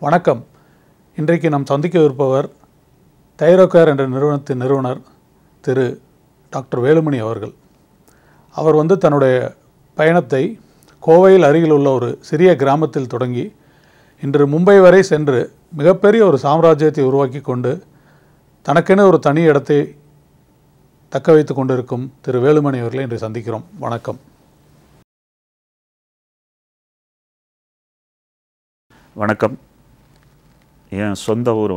வணக்கம். இன்றைக்கு நாம் சந்திக்கவிருப்பவர் தைரோகேர் என்ற நிறுவனத்தின் நிறுவனர் திரு டாக்டர் வேலுமணி அவர்கள். அவர் தன்னுடைய பயணத்தை கோவையில் அருகில் உள்ள ஒரு சிறிய கிராமத்தில் தொடங்கி இன்று மும்பை வரை சென்று மிகப்பெரிய ஒரு சாம்ராஜ்யத்தை உருவாக்கி கொண்டு தனக்கென ஒரு தனி இடத்தை தக்க வைத்து கொண்டிருக்கும் திரு வேலுமணி அவர்களை இன்று சந்திக்கிறோம். வணக்கம். வணக்கம். என் சொந்த ஊர்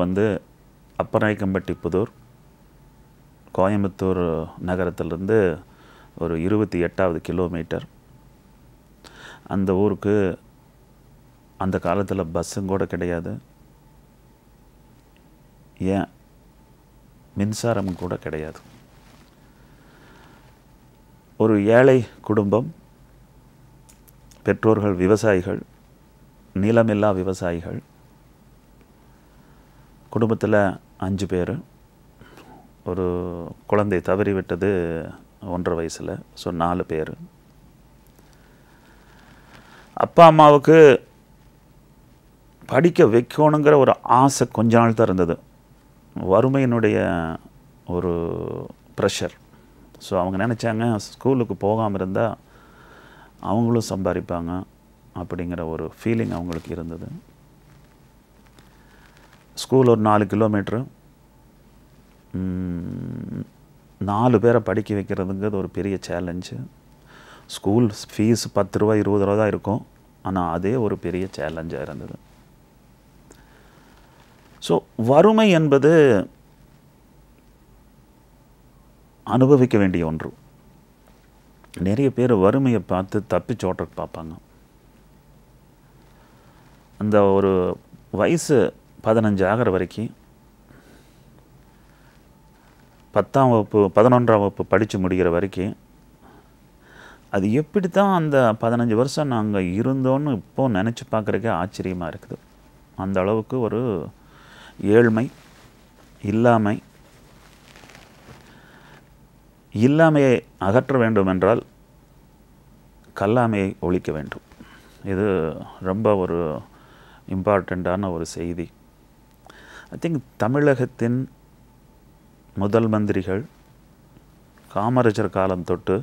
அப்பநாயக்கம்பட்டி புதூர், கோயம்புத்தூர் நகரத்திலிருந்து ஒரு 28வது கிலோமீட்டர். அந்த ஊருக்கு அந்த காலத்தில் பஸ்ஸும் கூட கிடையாது, ஏன் மின்சாரம் கூட கிடையாது. ஒரு ஏழை குடும்பம், பெற்றோர்கள் விவசாயிகள், நிலமில்லா விவசாயிகள். குடும்பத்தில் 5 பேர். ஒரு குழந்தை தவறிவிட்டது 1.5 வயசில். ஸோ 4 பேர். அப்பா அம்மாவுக்கு படிக்க வைக்கணுங்கிற ஒரு ஆசை கொஞ்ச நாள் தான் இருந்தது. வறுமையினுடைய ஒரு ப்ரெஷர். ஸோ அவங்க நினச்சாங்க ஸ்கூலுக்கு போகாமல் இருந்தால் அவங்களும் சம்பாதிப்பாங்க அப்படிங்கிற ஒரு ஃபீலிங் அவங்களுக்கு இருந்தது. ஸ்கூல் ஒரு 4 கிலோமீட்ரு. 4 பேரை படிக்க வைக்கிறதுங்கிறது ஒரு பெரிய சேலஞ்சு. ஸ்கூல் ஃபீஸ் 10 ரூபா 20 ரூபா தான் இருக்கும், ஆனால் அதே ஒரு பெரிய சேலஞ்சாக இருந்தது. ஸோ வறுமை என்பது அனுபவிக்க வேண்டிய ஒன்று. நிறைய பேர் வறுமையை பார்த்து தப்பிச்சோட்டக்கு பார்ப்பாங்க. அந்த ஒரு வயசு 15 ஆகிற வரைக்கும் 10ஆம் வகுப்பு 11ஆம் வகுப்பு படித்து முடிகிற வரைக்கும் அது எப்படி தான் அந்த 15 வருஷம் நாங்கள் இருந்தோன்னு இப்போது நினச்சி பார்க்குறக்கே ஆச்சரியமாக இருக்குது. அந்த அளவுக்கு ஒரு ஏழ்மை, இல்லாமையை அகற்ற வேண்டும் என்றால் கல்லாமையை ஒழிக்க வேண்டும். இது ரொம்ப ஒரு இம்பார்ட்டண்ட்டான ஒரு செய்தி. ஐ திங்க் தமிழகத்தின் முதல் மந்திரிகள் காமராஜர் காலம் தொட்டு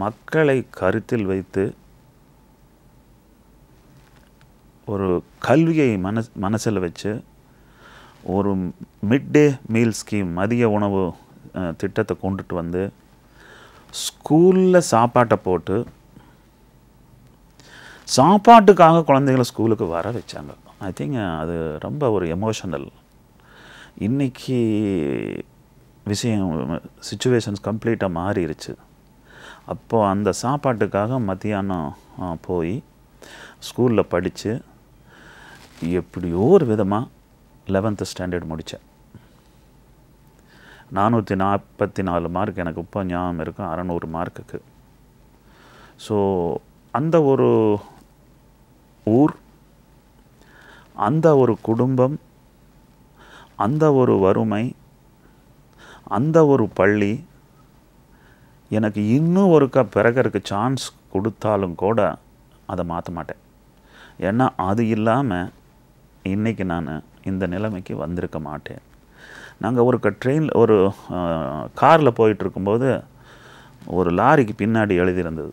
மக்களை கருத்தில் வைத்து ஒரு கல்வியை மனசில் வச்சு ஒரு மிட் டே மீல் ஸ்கீம், மதிய உணவு திட்டத்தை கொண்டுட்டு வந்து ஸ்கூலில் சாப்பாட்டை போட்டு சாப்பாட்டுக்காக குழந்தைகளை ஸ்கூலுக்கு வர வச்சாங்க. ஐ திங்க் அது ரொம்ப ஒரு எமோஷனல். இன்றைக்கி சிச்சுவேஷன்ஸ் கம்ப்ளீட்டாக மாறிடுச்சு. அப்போது அந்த சாப்பாட்டுக்காக மத்தியானம் போய் ஸ்கூலில் படித்து எப்படியோ ஒரு விதமாக 11th ஸ்டாண்டர்ட் முடித்தேன். 444 மார்க் எனக்கு இப்போ ஞாபகம் இருக்கும், 600 மார்க்குக்கு. ஸோ அந்த ஒரு ஊர், அந்த ஒரு குடும்பம், அந்த ஒரு வறுமை, அந்த ஒரு பள்ளி எனக்கு இன்னும் ஒருக்கா பிறகு சான்ஸ் கொடுத்தாலும் கூட அதை மாற்ற மாட்டேன். ஏன்னா அது இல்லாமல் இன்றைக்கி நான் இந்த நிலைமைக்கு வந்திருக்க மாட்டேன். நாங்கள் ஒரு காரில் போயிட்டுருக்கும்போது ஒரு லாரிக்கு பின்னாடி எழுதியிருந்தது,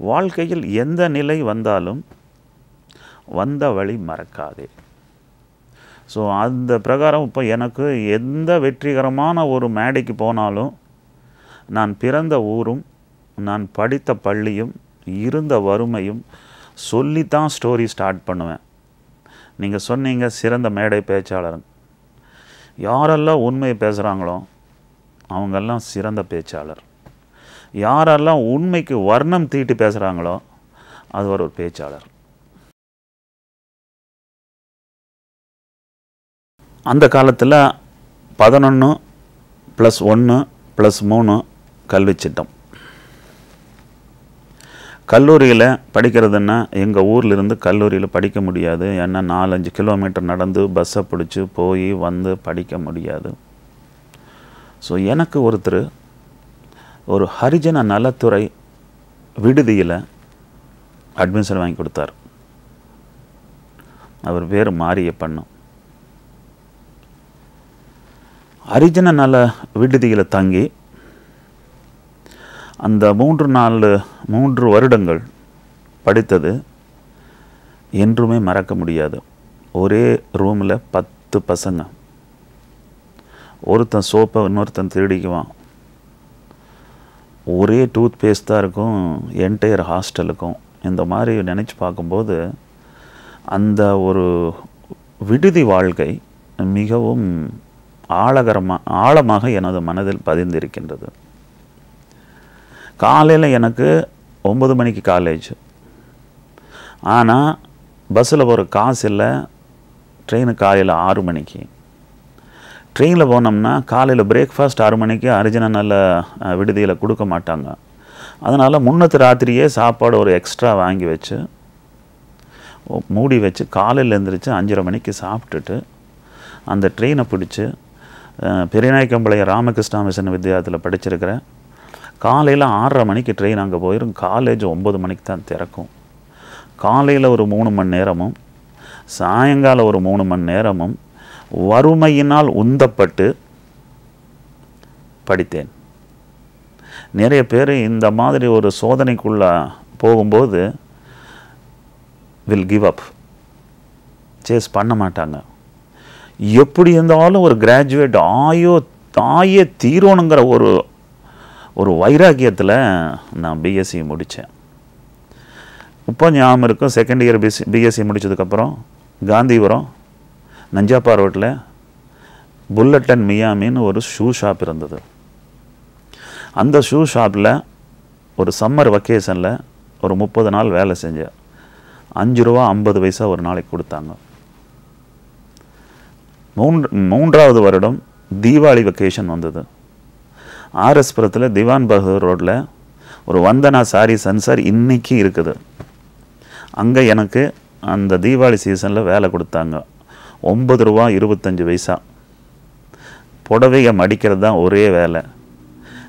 வாழ்க்கையில் எந்த நிலை வந்தாலும் வந்த வழி மறக்காதே. ஸோ அந்த பிரகாரம் இப்போ எனக்கு எந்த வெற்றிகரமான ஒரு மேடைக்கு போனாலும் நான் பிறந்த ஊரும், நான் படித்த பள்ளியும், இருந்த வறுமையும் சொல்லித்தான் ஸ்டோரி ஸ்டார்ட் பண்ணுவேன். நீங்கள் சொன்னீங்க சிறந்த மேடை பேச்சாளர். யாரெல்லாம் உண்மையை பேசுகிறாங்களோ அவங்கெல்லாம் சிறந்த பேச்சாளர். யாரெல்லாம் உண்மைக்கு வர்ணம் தீட்டி பேசுகிறாங்களோ அது ஒரு பேச்சாளர். அந்த காலத்தில் 11+1+3 கல்வி திட்டம். கல்லூரியில் படிக்கிறதுன்னா எங்கள் ஊர்லேருந்து கல்லூரியில் படிக்க முடியாது. ஏன்னா 4-5 கிலோமீட்டர் நடந்து பஸ்ஸை பிடிச்சி போய் வந்து படிக்க முடியாது. ஸோ எனக்கு ஒருத்தர் ஒரு ஹரிஜன நலத்துறை விடுதியில் அட்மிஷன் வாங்கி கொடுத்தார். அவர் பேர் மாரியப்பன். ஹரிஜன நல விடுதியில் தங்கி அந்த 3 வருடங்கள் படித்தது என்றுமே மறக்க முடியாது. ஒரே ரூமில் 10 பசங்க, ஒருத்தன் சோப்பை இன்னொருத்தன் திருடிக்குவான். ஒரே டூத் பேஸ்ட் தான் இருக்கும் என்டையர் ஹாஸ்டலுக்கும். இந்த மாதிரி நினச்சி பார்க்கும்போது அந்த ஒரு விடுதி வாழ்க்கை மிகவும் ஆழமாக எனது மனதில் பதிந்திருக்கின்றது. காலையில் எனக்கு 9 மணிக்கு காலேஜ், ஆனால் பஸ்ஸில் போகிற காசு இல்லை. ட்ரெயினுக்கு காலையில் 6 மணிக்கு. ட்ரெயினில் போனோம்னா காலையில் பிரேக்ஃபாஸ்ட் 6 மணிக்கு ஹரிஜன நல விடுதியில் கொடுக்க மாட்டாங்க. அதனால் முன்னத்து ராத்திரியே சாப்பாடு ஒரு எக்ஸ்ட்ரா வாங்கி வச்சு மூடி வச்சு காலையில் எழுந்திரிச்சு 5:30 மணிக்கு சாப்பிட்டுட்டு அந்த ட்ரெயினை பிடிச்சி பெரியநாயக்கம்பாளையம் ராமகிருஷ்ணா மிஷன் வித்யாலயத்தில் படிச்சிருக்கிறேன். காலையில் 6:30 மணிக்கு ட்ரெயின் அங்கே போயிடும். காலேஜ் 9 மணிக்கு தான் திறக்கும். காலையில் ஒரு 3 மணி நேரமும் சாயங்காலம் ஒரு 3 மணி நேரமும் வறுமையினால் உந்தப்பட்டு படித்தேன். நிறைய பேர் இந்த மாதிரி ஒரு சோதனைக்குள்ளே போகும்போது வில் கிவ் அப், சேஸ் பண்ண மாட்டாங்க. எப்படி இருந்தாலும் ஒரு கிராஜுவேட் ஆயே தீரோணுங்கிற ஒரு வைராக்கியத்தில் நான் பிஎஸ்சி முடித்தேன். இப்போ ஞாபகம் இருக்கும், செகண்ட் இயர் பிஎஸ்சி முடித்ததுக்கப்புறம் காந்திபுரம் நஞ்சாப்பா ரோட்டில் புல்லட் அண்ட் மியாமின்னு ஒரு ஷூ ஷாப் இருந்தது. அந்த ஷூ ஷாப்பில் ஒரு சம்மர் வெக்கேஷனில் ஒரு 30 நாள் வேலை செஞ்சேன். ₹5.50 ஒரு நாளைக்கு கொடுத்தாங்க. 3வது வருடம் தீபாவளி வெக்கேஷன் வந்தது. ஆர்எஸ்புரத்தில் திவான் பகதூர் ரோட்டில் ஒரு வந்தனா சாரி சென்சார் இன்றைக்கி இருக்குது. அங்கே எனக்கு அந்த தீபாவளி சீசனில் வேலை கொடுத்தாங்க. ₹9.25. புடவையை மடிக்கிறது தான் ஒரே வேலை.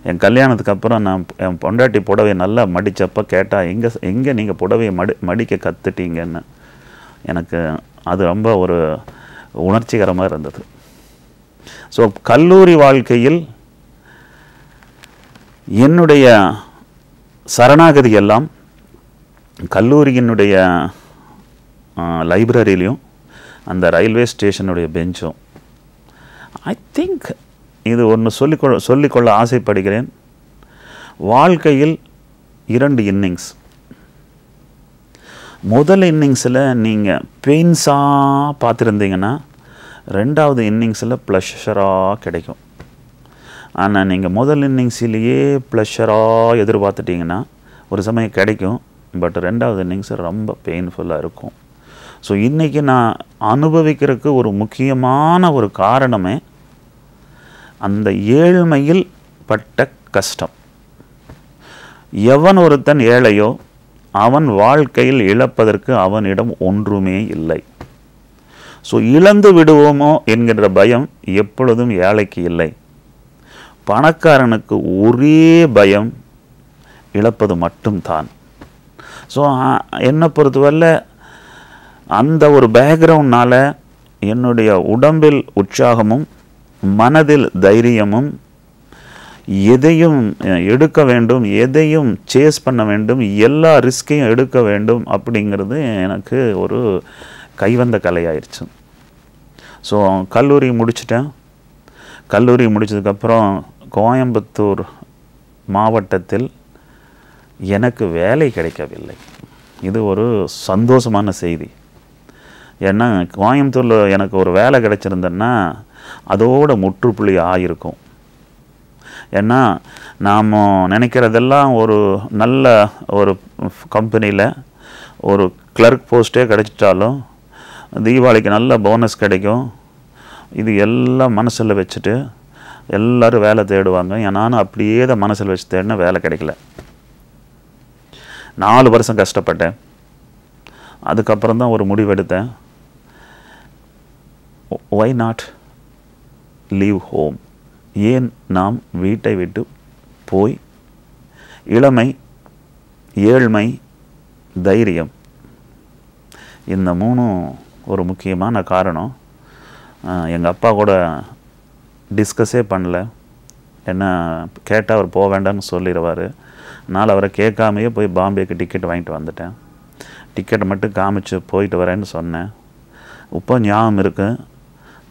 என் கல்யாணத்துக்கு அப்புறம் நான் என் பொண்டாட்டி புடவையை நல்லா மடித்தப்போ கேட்டால் எங்கே நீங்கள் புடவையை மடிக்க கற்றுட்டீங்கன்னு. எனக்கு அது ரொம்ப ஒரு உணர்ச்சிகரமாக இருந்தது. ஸோ கல்லூரி வாழ்க்கையில் என்னுடைய சரணாகதி எல்லாம் கல்லூரியினுடைய லைப்ரரியிலையும் அந்த ரயில்வே ஸ்டேஷனுடைய பெஞ்சும். ஐ திங்க் இது ஒன்று சொல்லிக்கொள்ள ஆசைப்படுகிறேன். வாழ்க்கையில் 2 இன்னிங்ஸ். முதல் இன்னிங்ஸில் நீங்கள் பெயின்ஸாக பார்த்துருந்தீங்கன்னா 2வது இன்னிங்ஸில் ப்ளஷராக கிடைக்கும். ஆனால் நீங்கள் முதல் இன்னிங்ஸிலேயே ப்ளஷராக எதிர்பார்த்துட்டிங்கன்னா ஒரு சமயம் கிடைக்கும், பட் 2வது இன்னிங்ஸ் ரொம்ப பெயின்ஃபுல்லாக இருக்கும். ஸோ இன்றைக்கி நான் அனுபவிக்கிறதுக்கு ஒரு முக்கியமான ஒரு காரணமே அந்த ஏழ்மையில் பட்ட கஷ்டம். எவன் ஒருத்தன் ஏழையோ அவன் வாழ்க்கையில் இழப்பதற்கு அவனிடம் ஒன்றுமே இல்லை. ஸோ இழந்து விடுவோமோ என்கின்ற பயம் எப்பொழுதும் ஏழைக்கு இல்லை. பணக்காரனுக்கு ஒரே பயம் இழப்பது மட்டும்தான். ஸோ என்னை பொறுத்தவரை அந்த ஒரு பேக்ரவுண்ட்னால் என்னுடைய உடம்பில் உற்சாகமும் மனதில் தைரியமும், எதையும் எடுக்க வேண்டும், எதையும் சேஸ் பண்ண வேண்டும், எல்லா ரிஸ்கையும் எடுக்க வேண்டும் அப்படிங்கிறது எனக்கு ஒரு கைவந்த கலையாயிருச்சு. ஸோ கல்லூரி முடிச்சிட்டேன். கல்லூரி முடித்ததுக்கப்புறம் கோயம்புத்தூர் மாவட்டத்தில் எனக்கு வேலை கிடைக்கவில்லை. இது ஒரு சந்தோஷமான செய்தி. ஏன்னா கோயம்புத்தூரில் எனக்கு ஒரு வேலை கிடைச்சிருந்தேன்னா அதோட முற்றுப்புள்ளி ஆகிருக்கும். ஏன்னா நாம் நினைக்கிறதெல்லாம் ஒரு நல்ல ஒரு கம்பெனியில் ஒரு கிளர்க் போஸ்ட்டே கிடைச்சிட்டாலும் தீபாவளிக்கு நல்ல போனஸ் கிடைக்கும். இது எல்லாம் மனசில் வச்சுட்டு எல்லோரும் வேலை தேடுவாங்க. நானும் அப்படியே தான் மனசில் வச்சு தேடினா வேலை கிடைக்கல. 4 வருஷம் கஷ்டப்பட்டேன். அதுக்கப்புறம் தான் ஒரு முடிவெடுத்தேன், ஒய் நாட் லீவ் ஹோம், ஏன் நாம் வீட்டை விட்டு போய் இளமை, ஏழ்மை, தைரியம் இந்த 3 ஒரு முக்கியமான காரணம். எங்கள் அப்பா கூட டிஸ்கஸே பண்ணல. என்ன கேட்டால் அவர் போக வேண்டாம்னு சொல்லிடுவார். அதனால் அவரை கேட்காமையே போய் பாம்பேக்கு டிக்கெட் வாங்கிட்டு வந்துட்டேன். டிக்கெட்டை மட்டும் காமிச்சு போயிட்டு வரேன்னு சொன்னேன். இப்போ ஞாபகம் இருக்குது,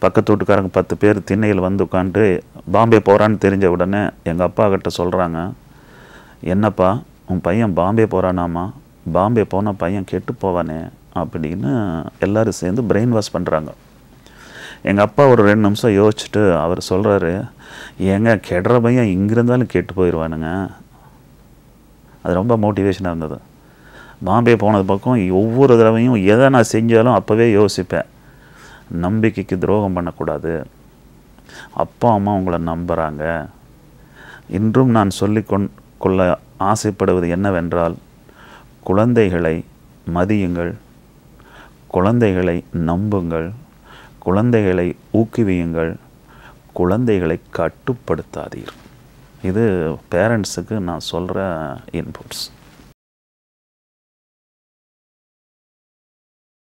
பக்கத்து வீட்டுக்காரங்க 10 பேர் திண்ணையில் வந்து உட்காந்துட்டு பாம்பே போகிறான்னு தெரிஞ்ச உடனே எங்கள் அப்பா கிட்ட சொல்கிறாங்க, என்னப்பா உன் பையன் பாம்பே போகிறானாமா, பாம்பே போனால் பையன் கெட்டு போவானே அப்படின்னு எல்லோரும் சேர்ந்து பிரெயின் வாஷ் பண்ணுறாங்க. எங்கள் அப்பா ஒரு 2 நிமிஷம் யோசிச்சுட்டு அவர் சொல்கிறாரு, ஏங்க கெடுற பையன் இங்கிருந்தாலும் கெட்டு போயிடுவானுங்க. அது ரொம்ப மோட்டிவேஷனாக இருந்தது. பாம்பே போனது பக்கம் ஒவ்வொரு தடவையும் எதை நான் செஞ்சாலும் அப்போவே யோசிப்பேன், நம்பிக்கைக்கு துரோகம் பண்ணக்கூடாது, அப்பா அம்மா உங்களை நம்புகிறாங்க. இன்றும் நான் கொள்ள ஆசைப்படுவது என்னவென்றால், குழந்தைகளை மதியுங்கள், குழந்தைகளை நம்புங்கள், குழந்தைகளை ஊக்குவியுங்கள், குழந்தைகளை கட்டுப்படுத்தாதீர். இது பேரண்ட்ஸுக்கு நான் சொல்கிற இன்புட்ஸ்.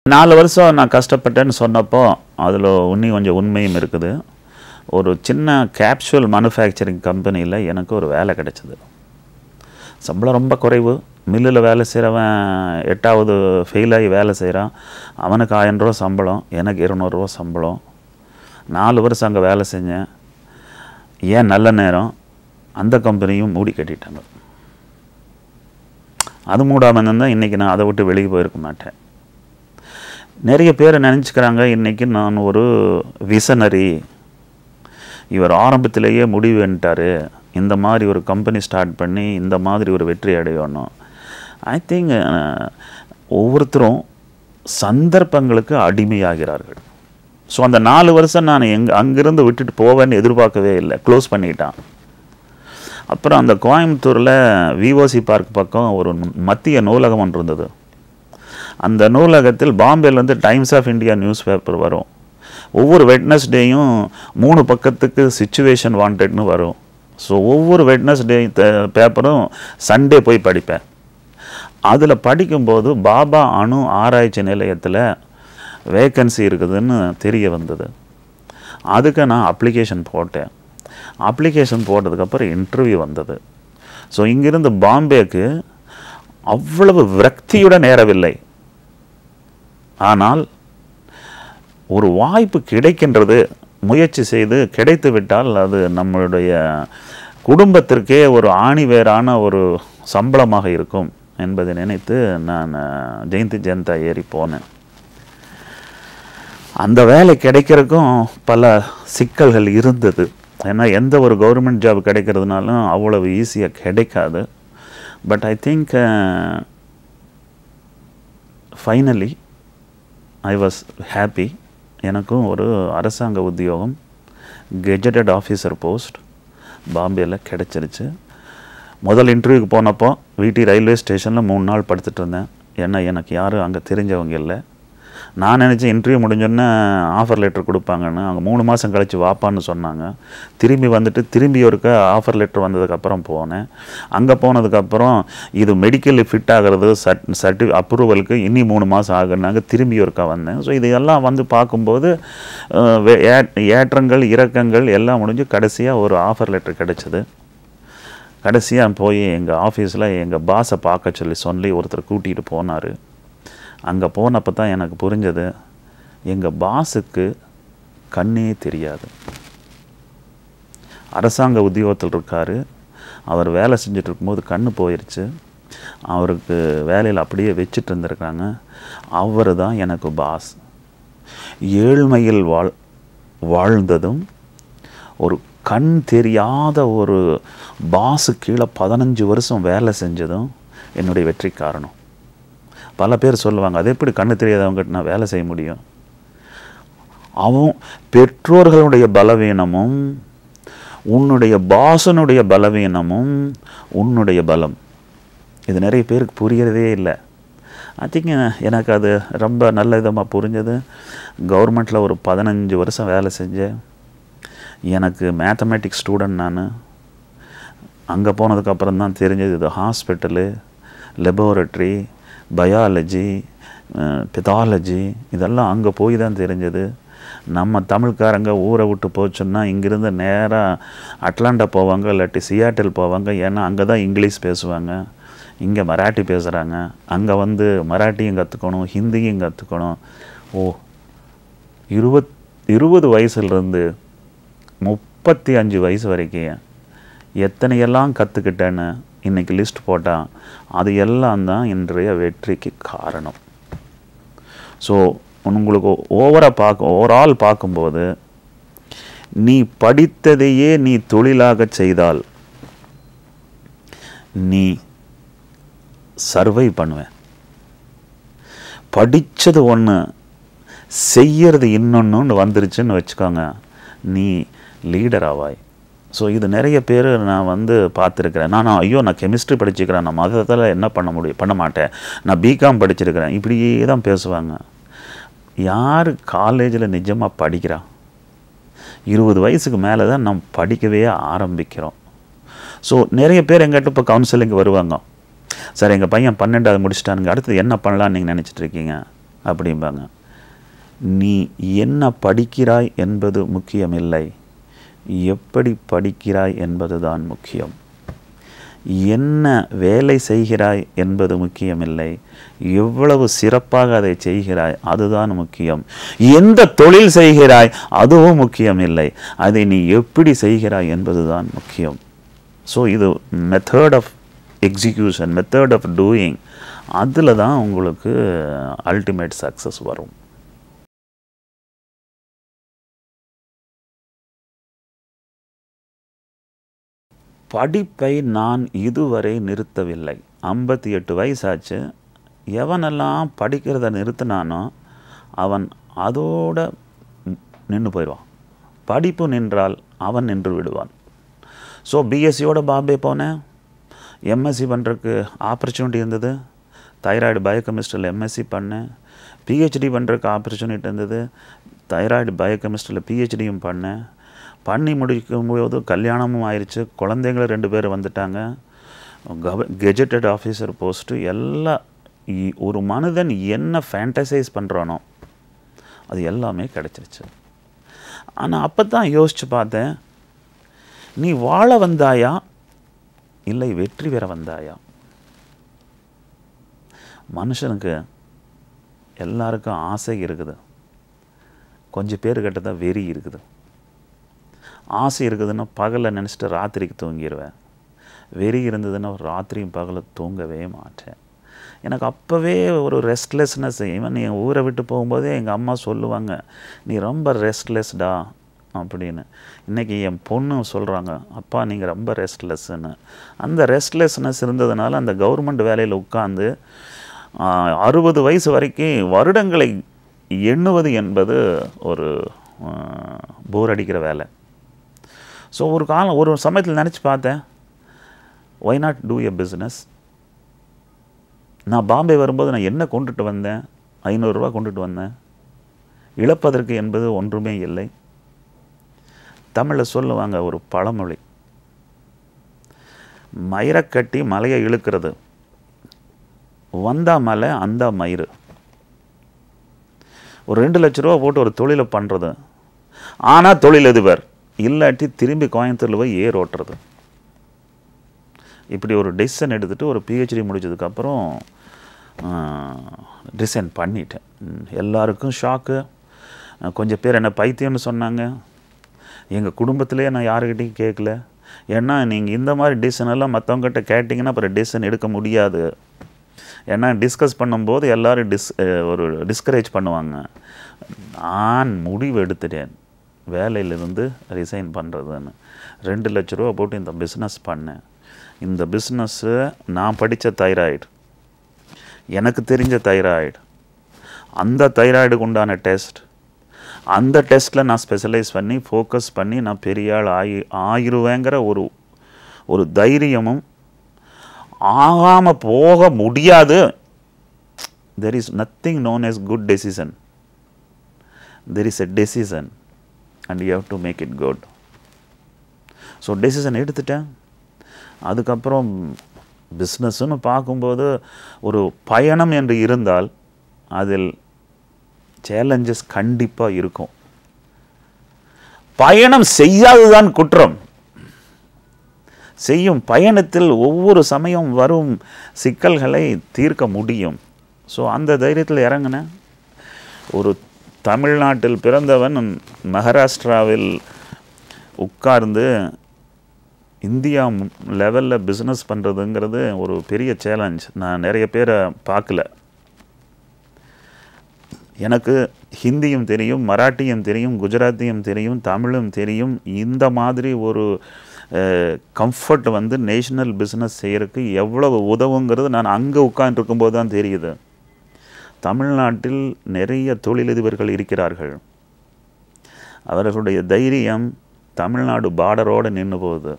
4 வருஷம் நான் கஷ்டப்பட்டேன்னு சொன்னப்போ அதில் இன்னும் கொஞ்சம் உண்மையும் இருக்குது. ஒரு சின்ன கேப்சூல் மேனுஃபேக்சரிங் கம்பெனியில் எனக்கு ஒரு வேலை கிடைச்சிது. சம்பளம் ரொம்ப குறைவு. மில்லில் வேலை செய்கிறவன் 8வது ஃபெயிலாகி வேலை செய்கிறான். அவனுக்கு 1000 ரூபா சம்பளம், எனக்கு 200 ரூபா சம்பளம். 4 வருஷம் அங்கே வேலை செஞ்சேன். ஏன் நல்ல நேரம் அந்த கம்பெனியும் மூடி கட்டிட்டாங்க. அது மூடாமல் இருந்தால் இன்றைக்கி நான் அதை விட்டு வெளியே போயிருக்க மாட்டேன். நிறைய பேர் நினச்சிக்கிறாங்க இன்றைக்கி நான் ஒரு விசனரி, இவர் ஆரம்பத்திலேயே முடிவுன்ட்டார், இந்த மாதிரி ஒரு கம்பெனி ஸ்டார்ட் பண்ணி இந்த மாதிரி ஒரு வெற்றி அடையணும். ஐ திங்க் ஒவ்வொருத்தரும் சந்தர்ப்பங்களுக்கு அடிமையாகிறார்கள். ஸோ அந்த 4 வருஷம் நான் அங்கிருந்து விட்டுட்டு போவேன்னு எதிர்பார்க்கவே இல்லை, க்ளோஸ் பண்ணிட்டான். அப்புறம் அந்த கோயம்புத்தூரில் விஓசி பார்க் பக்கம் ஒரு மத்திய நூலகம் ஒன்று இருந்தது. அந்த நூலகத்தில் பாம்பேலேருந்து Times of India newspaper வரும். ஒவ்வொரு வெட்னஸ்டேயும் 3 பக்கத்துக்கு சிச்சுவேஷன் வாண்டட்னு வரும். ஸோ ஒவ்வொரு வெட்னஸ்டே பேப்பரும் சண்டே போய் படிப்பேன். அதில் படிக்கும்போது பாபா அணு ஆராய்ச்சி நிலையத்தில் வேக்கன்சி இருக்குதுன்னு தெரிய வந்தது. அதுக்கு நான் அப்ளிகேஷன் போட்டேன். அப்ளிகேஷன் போட்டதுக்கப்புறம் இன்டர்வியூ வந்தது. ஸோ இங்கிருந்து பாம்பேக்கு அவ்வளவு விரக்தியுடன் ஏறவில்லை. ஆனால் ஒரு வாய்ப்பு கிடைக்கின்றது, முயற்சி செய்து கிடைத்து விட்டால் அது நம்மளுடைய குடும்பத்திற்கே ஒரு ஆணிவேரான ஒரு சம்பளமாக இருக்கும் என்பதை நினைத்து நான் ஜெயந்தி ஜெயந்தா ஏறி போனேன். அந்த வேலை கிடைக்கிறதுக்கும் பல சிக்கல்கள் இருந்தது. ஏன்னா எந்த ஒரு கவர்மெண்ட் ஜாப் கிடைக்கிறதுனாலும் அவ்வளவு ஈஸியாக கிடைக்காது. But I think finally I was happy. எனக்கும் ஒரு அரசாங்க உத்தியோகம், கெஜெட்டட் ஆஃபீஸர் போஸ்ட் பாம்பேயில் கிடச்சிருச்சு. முதல் இன்டர்வியூக்கு போனப்போ வீட்டி ரயில்வே ஸ்டேஷனில் 3 நாள் படுத்துட்டு இருந்தேன். ஏன்னா எனக்கு யாரும் அங்கே தெரிஞ்சவங்க இல்லை. நான் நினச்சேன் இன்டர்வியூ முடிஞ்சோன்னே ஆஃபர் லெட்டர் கொடுப்பாங்கன்னு. அவங்க 3 மாதம் கழித்து வாப்பான்னு சொன்னாங்க. திரும்பி வந்துட்டு திரும்பி ஒருக்க ஆஃபர் லெட்டர் வந்ததுக்கப்புறம் போனேன். அங்கே போனதுக்கப்புறம் இது மெடிக்கல் ஃபிட் ஆகிறது அப்ரூவலுக்கு இன்னி 3 மாதம் ஆகுனாங்க. திரும்பி ஒருக்கா வந்தேன். ஸோ இதெல்லாம் வந்து பார்க்கும்போது ஏற்றங்கள் இறக்கங்கள் எல்லாம் முடிஞ்சு கடைசியாக ஒரு ஆஃபர் லெட்டர் கிடச்சிது. கடைசியாக போய் எங்கள் ஆஃபீஸில் எங்கள் பாஸை பார்க்க சொல்லி ஒருத்தர் கூட்டிகிட்டு போனார். அங்கே போனப்போ தான் எனக்கு புரிஞ்சது, எங்கள் பாஸுக்கு கண்ணே தெரியாது. அரசாங்க உத்தியோகத்தில் இருக்கார். அவர் வேலை செஞ்சுட்டு இருக்கும்போது கண்ணு போயிடுச்சு. அவருக்கு வேலையில் அப்படியே வச்சுட்டு இருந்திருக்காங்க. அவர் தான் எனக்கு பாஸ். ஏழ்மையில் வாழ்ந்ததும் ஒரு கண் தெரியாத ஒரு பாஸு கீழே 15 வருஷம் வேலை செஞ்சதும் என்னுடைய வெற்றி காரணம். பல பேர் சொல்லுவாங்க, அது எப்படி கண்ணு தெரியாதவங்ககிட்ட நான் வேலை செய்ய முடியும்? அவன் பெற்றோர்களுடைய பலவீனமும் உன்னுடைய பாசனுடைய பலவீனமும் உன்னுடைய பலம். இது நிறைய பேருக்கு புரியறதே இல்லை. ஐ திங்க் எனக்கு அது ரொம்ப நல்ல விதமாக புரிஞ்சது. கவர்மெண்ட்டில் ஒரு 15 வருஷம் வேலை செஞ்சேன். எனக்கு மேத்தமேட்டிக்ஸ் ஸ்டூடெண்ட் நான். அங்கே போனதுக்கப்புறம் தான் தெரிஞ்சது இது ஹாஸ்பிட்டலு, லெபோரட்டரி, பயாலஜி, பெத்தாலஜி இதெல்லாம் அங்கே போய் தான் தெரிஞ்சது. நம்ம தமிழ்காரங்க ஊரை விட்டு போச்சோன்னா இங்கேருந்து நேராக அட்லாண்டா போவாங்க, இல்லாட்டி சியாட்டில் போவாங்க. ஏன்னா அங்கே தான் இங்கிலீஷ் பேசுவாங்க, இங்கே மராட்டி பேசுகிறாங்க. அங்கே வந்து மராட்டியும் கற்றுக்கணும், ஹிந்தியும் கற்றுக்கணும். 20 வயசுலேருந்து 35 வயசு வரைக்கும் எத்தனையெல்லாம் கற்றுக்கிட்டேன்னு இன்றைக்கி லிஸ்ட் போட்டால் அது எல்லாம் தான் இன்றைய வெற்றிக்கு காரணம். ஸோ உங்களுக்கு ஓவரால் பார்க்கும்போது நீ படித்ததையே நீ தொழிலாக செய்தால் நீ சர்வை பண்ணுவேன். படித்தது ஒன்று, செய்யறது இன்னொன்று வந்துருச்சுன்னு வச்சுக்கோங்க, நீ லீடர் ஆவாய். ஸோ இது நிறைய பேர் நான் வந்து பார்த்துருக்கிறேன். நான் கெமிஸ்ட்ரி படிச்சுக்கிறேன், நான் மதத்தில் என்ன பண்ண மாட்டேன், நான் பிகாம் படிச்சிருக்கிறேன், இப்படியே தான் பேசுவாங்க. யார் காலேஜில் நிஜமாக படிக்கிறா? 20 வயசுக்கு மேலே தான் நம்ம படிக்கவே ஆரம்பிக்கிறோம். ஸோ நிறைய பேர் எங்கிட்ட இப்போ கவுன்சிலிங் வருவாங்க. சார் எங்கள் பையன் 12வது முடிச்சிட்டானுங்க, அடுத்தது என்ன பண்ணலான்னு நீங்கள் நினச்சிட்ருக்கீங்க அப்படிம்பாங்க. நீ என்ன படிக்கிறாய் என்பது முக்கியமில்லை, எப்படி படிக்கிறாய் என்பது தான் முக்கியம். என்ன வேலை செய்கிறாய் என்பது முக்கியமில்லை, எவ்வளவு சிறப்பாக அதை செய்கிறாய் அதுதான் முக்கியம். எந்த தொழில் செய்கிறாய் அதுவும் முக்கியமில்லை, அதை நீ எப்படி செய்கிறாய் என்பது தான் முக்கியம். ஸோ இது method of execution, method of doing, அதில் தான் உங்களுக்கு அல்டிமேட் சக்ஸஸ் வரும். படிப்பை நான் இதுவரை நிறுத்தவில்லை. 58 வயசாச்சு. எவனெல்லாம் படிக்கிறத நிறுத்தினானோ அவன் அதோட நின்று போயிடுவான். படிப்பு நின்றால் அவன் நின்று விடுவான். ஸோ பிஎஸ்சியோட பாம்பே போனேன். எம்எஸ்சி பண்ணுறதுக்கு ஆப்பர்ச்சுனிட்டி இருந்தது. தைராய்டு பயோகெமிஸ்ட்ரியில் எம்எஸ்சி பண்ணேன். பிஹெச்டி பண்ணுறதுக்கு ஆப்பர்ச்சுனிட்டி இருந்தது. தைராய்டு பயோகெமிஸ்ட்ரியில் பிஹெச்டியும் பண்ணேன். பண்ணி முடிக்கும்போது கல்யாணமும் ஆயிடுச்சு, குழந்தைங்களும் 2 பேர் வந்துட்டாங்க. கெஜெட்டட் ஆஃபீஸர் போஸ்ட்டு எல்லாம். ஒரு மனிதன் என்ன ஃபேண்டசைஸ் பண்ணுறானோ அது எல்லாமே கிடச்சிருச்சு. ஆனால் அப்போ தான் யோசித்து பார்த்தேன், நீ வாழ வந்தாயா இல்லை வெற்றி பெற வந்தாயா? மனுஷனுக்கு எல்லாருக்கும் ஆசை இருக்குது, கொஞ்சம் பேர்கிட்ட தான் வெறி இருக்குது. ஆசை இருக்குதுன்னா பகலை நினச்சிட்டு ராத்திரிக்கு தூங்கிடுவேன். வெறி இருந்ததுன்னா ராத்திரியும் பகலை தூங்கவே மாட்டேன். எனக்கு அப்போவே ஒரு ரெஸ்ட்லெஸ்னஸ். ஈவன் என் ஊரை விட்டு போகும்போதே எங்கள் அம்மா சொல்லுவாங்க, நீ ரொம்ப ரெஸ்ட்லெஸ்டா அப்படின்னு. இன்றைக்கி என் பொண்ணு சொல்கிறாங்க, அப்பா நீங்கள் ரொம்ப ரெஸ்ட்லெஸ்ன்னு. அந்த ரெஸ்ட்லெஸ்னஸ் இருந்ததுனால அந்த கவர்மெண்ட் வேலையில் உட்காந்து 60 வயசு வரைக்கும் வருடங்களை எண்ணுவது என்பது ஒரு போர் அடிக்கிற வேலை. ஸோ ஒரு சமயத்தில் நினச்சி பார்த்தேன், why not do a business. நான் பாம்பே வரும்போது நான் என்ன கொண்டுட்டு வந்தேன்? 500 ரூபா கொண்டுட்டு வந்தேன். இழப்பதற்கு என்பது ஒன்றுமே இல்லை. தமிழில் சொல்லுவாங்க ஒரு பழமொழி, மயிரை கட்டி மலையை இழுக்கிறது, வந்தா மலை அந்த மயிறு. ஒரு 2 லட்ச ரூபா போட்டு ஒரு தொழிலை பண்ணுறது, ஆனால் தொழிலதிபர் இல்லாட்டி திரும்பி கோயம்புத்தூரில் போய் ஏர் ஓட்டுறது. இப்படி ஒரு டெசிஷன் எடுத்துகிட்டு ஒரு பிஹெச்டி முடித்ததுக்கப்புறம் ரிசைன் பண்ணிட்டேன். எல்லாருக்கும் ஷாக்கு. கொஞ்சம் பேர் என்ன பைத்தியம்னு சொன்னாங்க. எங்கள் குடும்பத்திலே நான் யாருக்கிட்டையும் கேட்கல. ஏன்னா நீங்கள் இந்த மாதிரி டெசிஷனெல்லாம் மற்றவங்ககிட்ட கேட்டிங்கன்னா அப்புறம் டெசிஷன் எடுக்க முடியாது. ஏன்னா டிஸ்கஸ் பண்ணும்போது எல்லோரும் ஒரு டிஸ்கரேஜ் பண்ணுவாங்க. நான் முடிவு எடுத்துட்டேன் வேலையிலிருந்து ரிசைன் பண்ணுறதுன்னு. 2 லட்ச ரூபா போட்டு இந்த பிஸ்னஸ் பண்ணேன். இந்த பிஸ்னஸ்ஸு நான் படித்த தைராய்டு, எனக்கு தெரிஞ்ச தைராய்டு, அந்த தைராய்டுக்கு உண்டான டெஸ்ட், அந்த டெஸ்ட்டில் நான் ஸ்பெஷலைஸ் பண்ணி ஃபோக்கஸ் பண்ணி நான் பெரிய ஆள் ஆகிருவேங்கிற ஒரு தைரியமும், ஆகாமல் போக முடியாது. There is nothing known as good decision. There is a decision and you have to make it good. So decision எடுத்துட்டேன். அதுக்கப்புறம் பிஸ்னஸ்ன்னு பார்க்கும்போது ஒரு பயணம் என்று இருந்தால் அதில் சேலஞ்சஸ் கண்டிப்பாக இருக்கும். பயணம் செய்யாதுதான் குற்றம். செய்யும் பயணத்தில் ஒவ்வொரு சமயம் வரும் சிக்கல்களை தீர்க்க முடியும். ஸோ அந்த தைரியத்தில் இறங்கினேன். ஒரு தமிழ்நாட்டில் பிறந்தவன் மகாராஷ்டிராவில் உட்கார்ந்து இந்தியா லெவலில் பிஸ்னஸ் பண்ணுறதுங்கிறது ஒரு பெரிய சேலஞ்ச். நான் நிறைய பேரை பார்க்கல. எனக்கு ஹிந்தியும் தெரியும், மராட்டியும் தெரியும், குஜராத்தியும் தெரியும், தமிழும் தெரியும். இந்த மாதிரி ஒரு கம்ஃபர்ட் வந்து நேஷ்னல் பிஸ்னஸ் செய்கிறதுக்கு எவ்வளவு உதவுங்கிறது நான் அங்கே உட்கார்ந்துருக்கும்போது தான் தெரியுது. தமிழ்நாட்டில் நிறைய தொழிலதிபர்கள் இருக்கிறார்கள். அவர்களுடைய தைரியம் தமிழ்நாடு பார்டரோடு நின்று போகுது.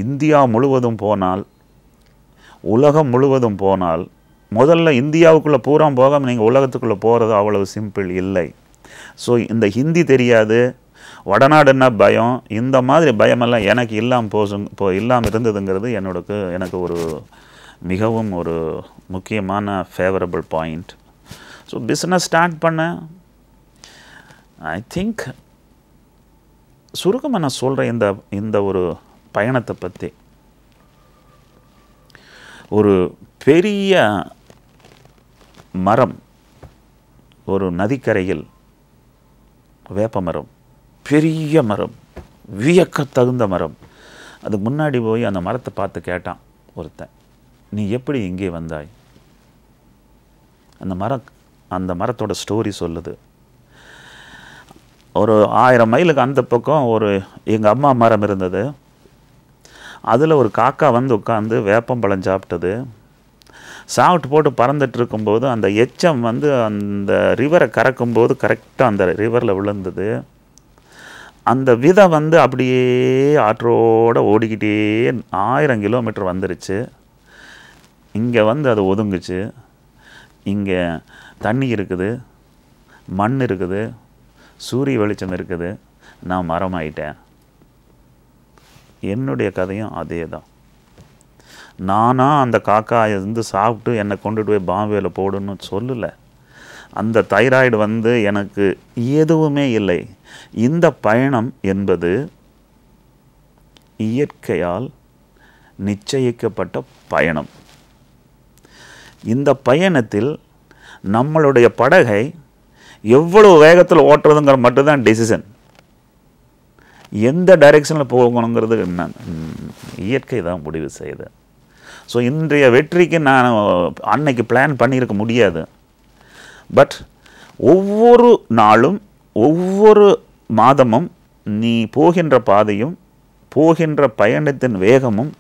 இந்தியா முழுவதும் போனால், உலகம் முழுவதும் போனால், முதல்ல இந்தியாவுக்குள்ளே பூரா போகாமல் நீங்கள் உலகத்துக்குள்ளே போகிறது அவ்வளவு சிம்பிள் இல்லை. ஸோ இந்த ஹிந்தி தெரியாது, வடநாடுன்னா பயம், இந்த மாதிரி பயமெல்லாம் எனக்கு இல்லாமல் இருந்ததுங்கிறது எனக்கு ஒரு மிகவும் ஒரு முக்கியமான favourable point. So business start பண்ணேன். ஐ திங்க் சுருக்கமாக நான் சொல்கிறேன் இந்த ஒரு பயணத்தை பற்றி. ஒரு பெரிய மரம், ஒரு நதிக்கரையில் வேப்ப மரம், பெரிய மரம், வியக்க தகுந்த மரம். அதுக்கு முன்னாடி போய் அந்த மரத்தை பார்த்து கேட்டான் ஒருத்தன், நீ எப்படி இங்கே வந்தாய்? அந்த மரத்தோட ஸ்டோரி சொல்லுது. ஒரு 1000 மைலுக்கு அந்த பக்கம் எங்கள் அம்மா மரம் இருந்தது. அதில் ஒரு காக்கா வந்து உட்காந்து வேப்பம்பழம் சாப்பிட்டது. சாப்பிட்டு போட்டு பறந்துட்டு இருக்கும்போது அந்த எச்சம் வந்து அந்த ரிவரை கறக்கும்போது கரெக்டாக அந்த ரிவரில் விழுந்தது. அந்த விதை வந்து அப்படியே ஆற்றோடு ஓடிக்கிட்டே 1000 கிலோமீட்டர் வந்துருச்சு. இங்கே வந்து அது ஒதுங்குச்சு. இங்கே தண்ணி இருக்குது, மண் இருக்குது, சூரிய வெளிச்சம் இருக்குது. நான் மரமாயிட்டேன். என்னுடைய கதையும் அதே தான். நானாக அந்த காக்காயை வந்து சாப்பிட்டு என்னை கொண்டுட்டு போய் பாம்பேயில் போடுன்னு சொல்லலை. அந்த தைராய்டு வந்து எனக்கு எதுவுமே இல்லை. இந்த பயணம் என்பது இயற்கையால் நிச்சயிக்கப்பட்ட பயணம். இந்த பயணத்தில் நம்மளுடைய படகை எவ்வளவு வேகத்தில் ஓட்டுறதுங்கிற மட்டும்தான் டெசிஷன். எந்த டைரெக்ஷனில் போகணுங்கிறது இயற்கை தான் முடிவு செய்யுது. ஸோ இன்றைய வெற்றிக்கு நான் அன்னைக்கு பிளான் பண்ணியிருக்க முடியாது. பட் ஒவ்வொரு நாளும் ஒவ்வொரு மாதமும் நீ போகின்ற பாதையும் போகின்ற பயணத்தின் வேகமும்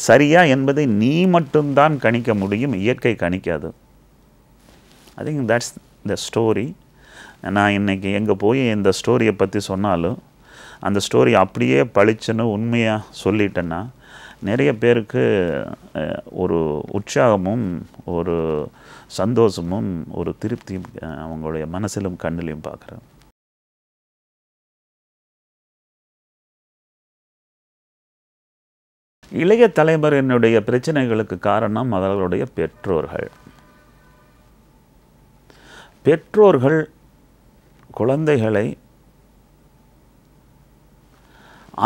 சரியா என்பதை நீ மட்டும்தான் கணிக்க முடியும், இயற்கை கணிக்காது. I think that's the story. நான் இன்றைக்கி எங்கே போய் இந்த ஸ்டோரியை பற்றி சொன்னாலும் அந்த ஸ்டோரி அப்படியே பளிச்சுன்னு உண்மையாக சொல்லிட்டேன்னா நிறைய பேருக்கு ஒரு உற்சாகமும் ஒரு சந்தோஷமும் ஒரு திருப்தியும் அவங்களுடைய மனசிலும் கண்ணிலையும் பார்க்குறேன். இளைய தலைமுறையினுடைய பிரச்சனைகளுக்கு காரணம் அவர்களுடைய பெற்றோர்கள் குழந்தைகளை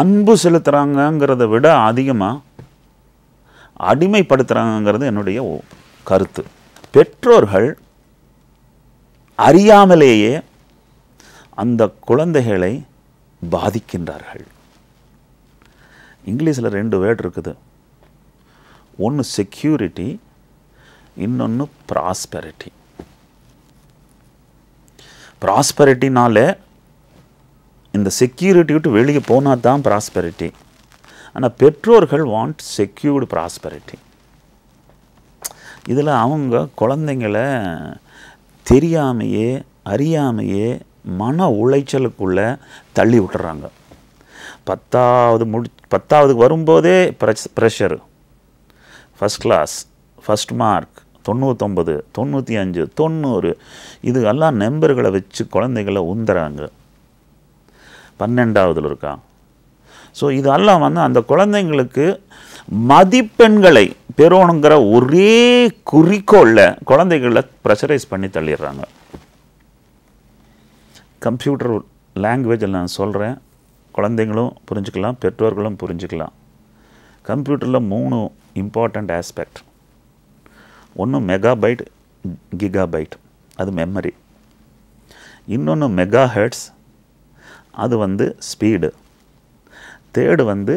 அன்பு செலுத்துகிறாங்கங்கிறத விட அதிகமாக அடிமைப்படுத்துகிறாங்கிறது என்னுடைய கருத்து. பெற்றோர்கள் அறியாமலேயே அந்த குழந்தைகளை பாதிக்கின்றார்கள். இங்கிலீஷில் 2 வேர்டு இருக்குது. ஒன்று செக்யூரிட்டி, இன்னொன்று ப்ராஸ்பெரிட்டி. ப்ராஸ்பெரிட்டினாலே இந்த செக்யூரிட்டி விட்டு வெளியே போனால் தான் ப்ராஸ்பெரிட்டி. ஆனால் பெற்றோர்கள் வாண்ட் செக்யூர்டு ப்ராஸ்பெரிட்டி. இதில் அவங்க குழந்தைங்களை தெரியாமையே அறியாமையே மன உளைச்சலுக்குள்ளே தள்ளி விட்டுறாங்க. 10வது வரும்போதே pressure, first class, first mark, 99, 95, 90, இது எல்லாம் நம்பர்களை வச்சு குழந்தைகளை உந்துறாங்க. 12வது இருக்கான். ஸோ இதெல்லாம் வந்து அந்த குழந்தைங்களுக்கு மதிப்பெண்களை பெறணுங்கிற ஒரே குறிக்கோளில் குழந்தைகளை ப்ரெஷரைஸ் பண்ணி தள்ளிடுறாங்க. கம்ப்யூட்டர் லாங்குவேஜில் நான் சொல்கிறேன், குழந்தைங்களும் புரிஞ்சுக்கலாம், பெற்றோர்களும் புரிஞ்சுக்கலாம். கம்ப்யூட்டரில் 3 இம்பார்ட்டண்ட் ஆஸ்பெக்ட். ஒன்று மெகாபைட், கிகாபைட், அது மெமரி. இன்னொன்று மெகா ஹெர்ட்ஸ், அது வந்து ஸ்பீடு. தேர்டு வந்து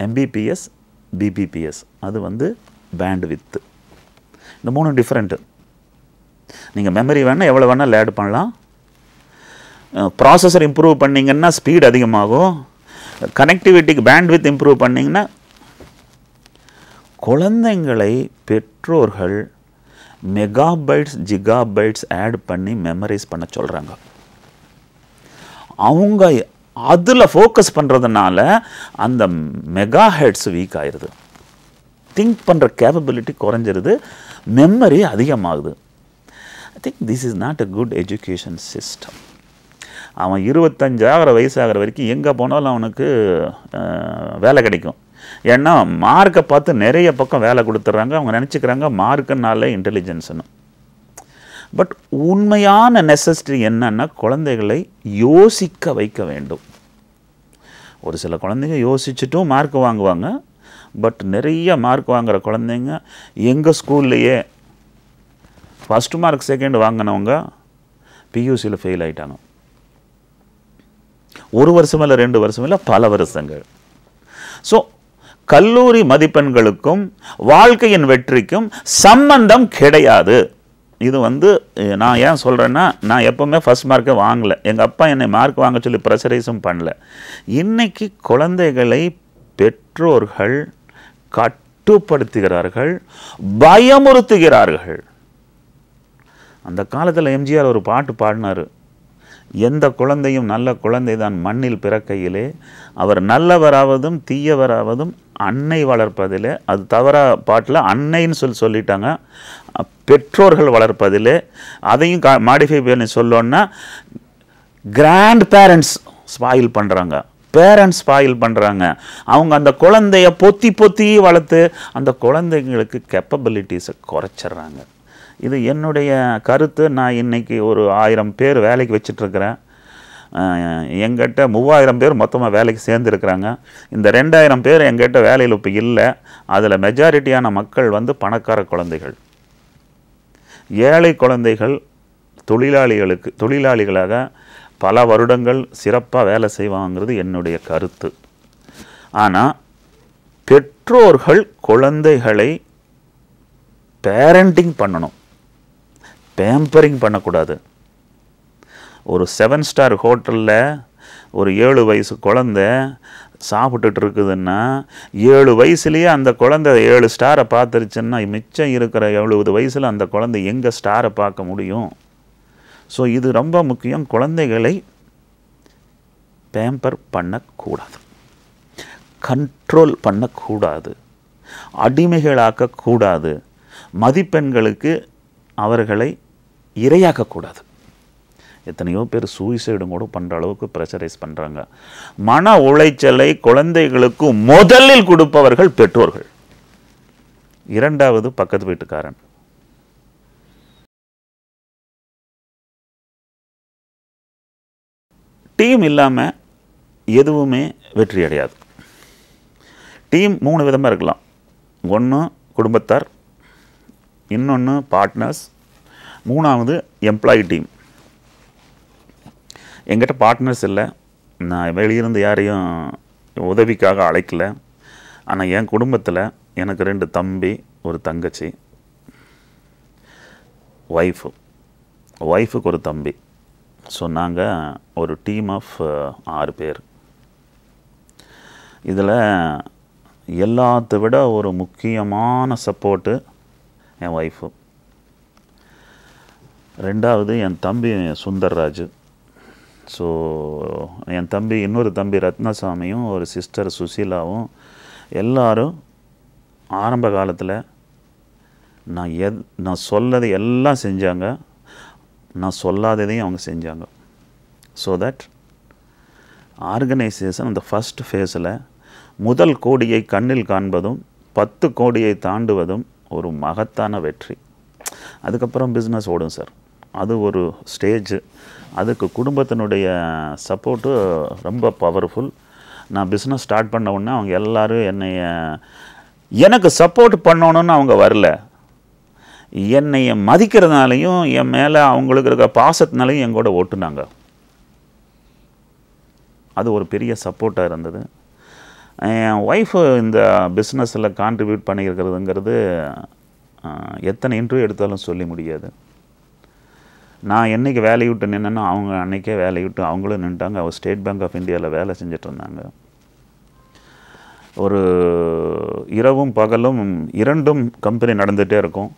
MBPS, BBPS, அது வந்து பேண்ட்வித்து. இந்த 3 டிஃப்ரெண்ட்டு. நீங்கள் மெமரி வேணால் எவ்வளோ வேணால் ஆட் பண்ணலாம். ப்ராசஸர் இம்ப்ரூவ் பண்ணிங்கன்னா ஸ்பீட் அதிகமாகும். கனெக்டிவிட்டிக்கு பேண்ட்வித் இம்ப்ரூவ் பண்ணிங்கன்னா. குழந்தைங்களை பெற்றோர்கள் மெகாபைட்ஸ், ஜிகாபைட்ஸ் ஆட் பண்ணி மெமரைஸ் பண்ண சொல்கிறாங்க. அவங்க அதில் ஃபோக்கஸ் பண்ணுறதுனால அந்த மெகா ஹெர்ட்ஸ் வீக் ஆயிடுது. திங்க் பண்ணுற கேப்பபிலிட்டி குறைஞ்சிருது, மெமரி அதிகமாகுது. I think this is not a good education system. அவன் 25 வயசாகிற வரைக்கும் எங்கே போனாலும் அவனுக்கு வேலை கிடைக்கும். ஏன்னா மார்க்கை பார்த்து நிறைய பக்கம் வேலை கொடுத்துட்றாங்க. அவங்க நினச்சிக்கிறாங்க மார்க்குனால இன்டெலிஜென்ஸ்னு. பட் உண்மையான நெசசிட்டி என்னன்னா குழந்தைகளை யோசிக்க வைக்க வேண்டும். ஒரு சில குழந்தைங்க யோசிச்சுட்டும் மார்க் வாங்குவாங்க. பட் நிறைய மார்க் வாங்குகிற குழந்தைங்க எங்கள் ஸ்கூல்லையே ஃபஸ்ட்டு மார்க் செகண்ட் வாங்கினவங்க PUCயில் ஃபெயில் ஆகிட்டாங்க. 1 வருஷம் இல்லை, 2 வருஷம் இல்லை, பல வருஷங்கள். ஸோ கல்லூரி மதிப்பெண்களுக்கும் வாழ்க்கையின் வெற்றிக்கும் சம்பந்தம் கிடையாது. இது வந்து நான் ஏன் சொல்கிறேன்னா, நான் எப்போவுமே ஃபஸ்ட் மார்க்கை வாங்கலை. எங்கள் அப்பா என்னை மார்க் வாங்க சொல்லி ப்ரெஷரைஸும் பண்ணல. இன்றைக்கி குழந்தைகளை பெற்றோர்கள் கட்டுப்படுத்துகிறார்கள், பயமுறுத்துகிறார்கள். அந்த காலத்தில் எம்ஜிஆர் ஒரு பாட்டு பாடினார். எந்த குழந்தையும் நல்ல குழந்தை தான் மண்ணில் பிறக்கையிலே, அவர் நல்லவராவதும் தீயவராவதும் அன்னை வளர்ப்பதிலே. அது தவறாக பாட்டில் அன்னைன்னு சொல்லிட்டாங்க, பெற்றோர்கள் வளர்ப்பதிலே. அதையும் மாடிஃபை பண்ணி சொல்லோன்னா கிராண்ட் பேரண்ட்ஸ் ஸ்பாயில் பண்ணுறாங்க, பேரண்ட்ஸ் ஸ்பாயில் பண்ணுறாங்க. அவங்க அந்த குழந்தைய பொத்தி வளர்த்து அந்த குழந்தைங்களுக்கு கேப்பபிலிட்டிஸை குறைச்சிட்றாங்க. இது என்னுடைய கருத்து. நான் இன்றைக்கி ஒரு 1000 பேர் வேலைக்கு வச்சிட்ருக்கிறேன். எங்கிட்ட 3000 பேர் மொத்தமாக வேலைக்கு சேர்ந்துருக்குறாங்க. இந்த 2000 பேர் எங்கிட்ட வேலையில் இப்போ இல்லை. அதில் மெஜாரிட்டியான மக்கள் வந்து பணக்கார குழந்தைகள். ஏழை குழந்தைகள் தொழிலாளிகளாக பல வருடங்கள் சிறப்பாக வேலை செய்வாங்கிறது என்னுடைய கருத்து. ஆனால் பெற்றோர்கள் குழந்தைகளை பேரண்டிங் பண்ணணும், பேம்பரிங் பண்ணக்கூடாது. ஒரு 7 ஸ்டார் ஹோட்டலில் ஒரு 7 வயசு குழந்தை சாப்பிட்டுட்டு இருக்குதுன்னா 7 வயசுலேயே அந்த குழந்தை 7 ஸ்டாரை பார்த்துருச்சுன்னா மிச்சம் இருக்கிற 70 வயசில் அந்த குழந்தை எங்கே ஸ்டாரை பார்க்க முடியும்? ஸோ இது ரொம்ப முக்கியம். குழந்தைகளை பேம்பர் பண்ணக்கூடாது, கண்ட்ரோல் பண்ணக்கூடாது, அடிமைகளாக்கக்கூடாது, மதிப்பெண்களுக்கு அவர்களை இரையாக்கக்கூடாது. எத்தனையோ பேர் சூசைடும் கூட பண்ணுற அளவுக்கு ப்ரெஷரைஸ் பண்ணுறாங்க. மன உளைச்சலை குழந்தைகளுக்கு முதலில் கொடுப்பவர்கள் பெற்றோர்கள், இரண்டாவது பக்கத்து வீட்டுக்காரன். டீம் இல்லாமல் எதுவுமே வெற்றி அடையாது. டீம் 3 விதமாக இருக்கலாம். ஒன்று குடும்பத்தார், இன்னொன்று பார்ட்னர்ஸ், மூணாவது எம்ப்ளாயி டீம். எங்கிட்ட பார்ட்னர்ஸ் இல்லை, நான் வெளியிருந்து யாரையும் உதவிக்காக அழைக்கல. ஆனால் என் குடும்பத்தில் எனக்கு 2 தம்பி, ஒரு தங்கச்சி, ஒய்ஃபுக்கு ஒரு தம்பி. ஸோ நாங்கள் ஒரு டீம் ஆஃப் 6 பேர். இதில் எல்லாத்த விட ஒரு முக்கியமான சப்போர்ட்டு என் ஒய்ஃபு. ரெண்டாவது என் தம்பி சுந்தர்ராஜ். ஸோ என் தம்பி இன்னொரு தம்பி ரத்னசாமியும் ஒரு சிஸ்டர் சுசீலாவும் எல்லாரும் ஆரம்ப காலத்தில் நான் சொல்லதை எல்லாம் செஞ்சாங்க, நான் சொல்லாததையும் அவங்க செஞ்சாங்க. ஸோ தட் ஆர்கனைசேஷன் அந்த ஃபஸ்ட் ஃபேஸில் முதல் கோடியை கண்ணில் காண்பதும் 10 கோடியை தாண்டுவதும் ஒரு மகத்தான வெற்றி. அதுக்கப்புறம் பிஸ்னஸ் ஓடும் சார். அது ஒரு ஸ்டேஜ். அதுக்கு குடும்பத்தினுடைய சப்போர்ட்டு ரொம்ப பவர்ஃபுல். நான் பிஸ்னஸ் ஸ்டார்ட் பண்ண உடனே அவங்க எல்லோரும் எனக்கு சப்போர்ட் பண்ணணுன்னு அவங்க வரல. என்னைய மதிக்கிறதுனாலையும் என் மேலே அவங்களுக்கு இருக்கிற பாசத்தினாலையும் என் கூட ஓட்டுனாங்க. அது ஒரு பெரிய சப்போர்ட்டாக இருந்தது. என் ஒய்ஃபு இந்த பிஸ்னஸில் கான்ட்ரிபியூட் பண்ணியிருக்கிறதுங்கிறது எத்தனை இன்டர்வியூ எடுத்தாலும் சொல்லி முடியாது. நான் என்றைக்கு வேலையை விட்டு நின்னேன்னா அவங்க அன்றைக்கே வேலையை விட்டு அவங்களும் நின்ட்டாங்க. அவர் ஸ்டேட் பேங்க் ஆஃப் இந்தியாவில் வேலை செஞ்சுட்டு இருந்தாங்க. ஒரு இரவும் பகலும் 2ம் கம்பெனி நடந்துகிட்டே இருக்கும்.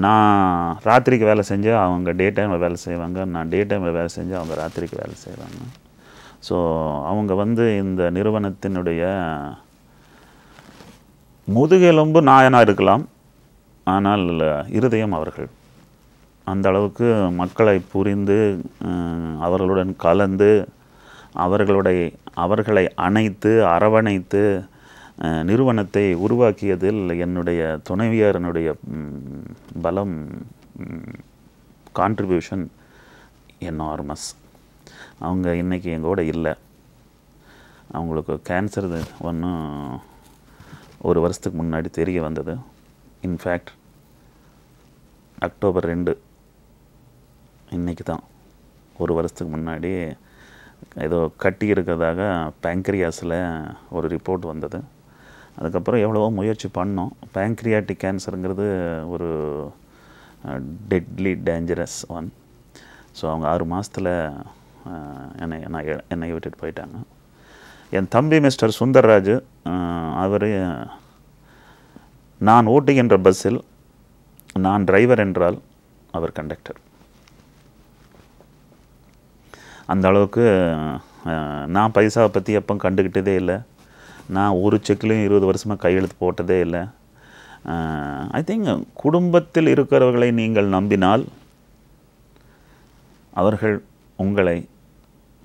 நான் ராத்திரிக்கு வேலை செஞ்சேன், அவங்க டே டைமில் வேலை செய்வாங்க. நான் டே டைமில் வேலை செஞ்சு அவங்க ராத்திரிக்கு வேலை செய்வாங்க. ஸோ அவங்க இந்த நிறுவனத்தினுடைய முதுகெலும்பு நாயனாக இருக்கலாம், ஆனால் இருதயம் அவர்கள். அந்த அளவுக்கு மக்களை புரிந்து அவர்களுடன் கலந்து அவர்களை அணைத்து அரவணைத்து நிறுவனத்தை உருவாக்கியதில் என்னுடைய துணைவியாரனுடைய பலம், கான்ட்ரிபியூஷன் என்னார்மஸ். அவங்க இன்றைக்கி எங்கூட இல்லை. அவங்களுக்கு கேன்சர் ஒன்றும் ஒரு வருஷத்துக்கு முன்னாடி தெரிய வந்தது. இன்ஃபேக்ட் அக்டோபர் 2 இன்றைக்கி தான் ஒரு வருஷத்துக்கு முன்னாடி ஏதோ கட்டி இருக்கிறதாக பேங்க்ரியாஸில் ஒரு ரிப்போர்ட் வந்தது. அதுக்கப்புறம் எவ்வளவோ முயற்சி பண்ணோம். பேங்க்ரியாட்டிக் கேன்சருங்கிறது ஒரு டெட்லி டேஞ்சரஸ் ஒன். ஸோ அவங்க 6 மாதத்தில் என்னை விட்டுட்டு போயிட்டாங்க. என் தம்பி மிஸ்டர் சுந்தர்ராஜ், அவர் நான் ஓட்டுகின்ற பஸ்ஸில் நான் டிரைவர் என்றால் அவர் கண்டக்டர். அந்த அளவுக்கு நான் பைசாவை பற்றி எப்போ கண்டுக்கிட்டதே இல்லை. நான் ஒரு செக்லையும் 20 வருஷமாக கையெழுத்து போட்டதே இல்லை. ஐ திங்க் குடும்பத்தில் இருக்கிறவர்களை நீங்கள் நம்பினால் அவர்கள் உங்களை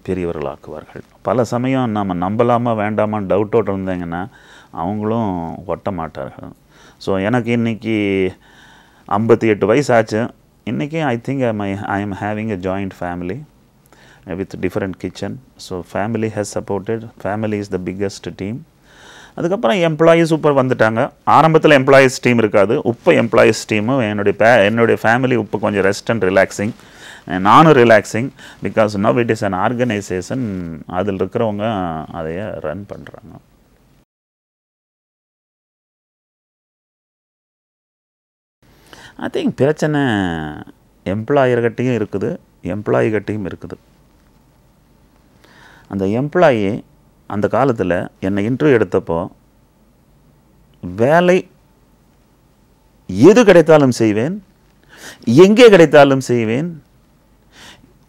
பெரியவர்களாக்குவார்கள். பல சமயம் நம்ம நம்பலாமா வேண்டாமான்னு டவுட்டோடு இருந்தீங்கன்னா அவங்களும் ஒட்ட மாட்டார்கள். ஸோ எனக்கு இன்றைக்கி 58 வயசு ஆச்சு. இன்றைக்கி ஐ think I am having a joint family with different kitchen. So family has supported. Family is the biggest team. அதுக்கப்புறம் எம்ப்ளாயீஸ் இப்போ வந்துட்டாங்க. ஆரம்பத்தில் எம்ப்ளாயீஸ் டீம் இருக்காது. இப்போ எம்ப்ளாயீஸ் டீமு என்னுடைய ஃபேமிலி இப்போ கொஞ்சம் ரெஸ்ட் அண்ட் ரிலாக்ஸிங். நானும் relaxing because now it is an organisation. அதில் இருக்கிறவங்க அதைய ரன் பண்ணுறாங்க. ஐ திங்க் பிரச்சனை எம்ப்ளாயர்கிட்டையும் இருக்குது, எம்ப்ளாயிகிட்டையும் இருக்குது. அந்த எம்ப்ளாயி அந்த காலத்தில் என்னை இன்டர்வியூ எடுத்தப்போ வேலை எது கிடைத்தாலும் செய்வேன், எங்கே கிடைத்தாலும் செய்வேன்,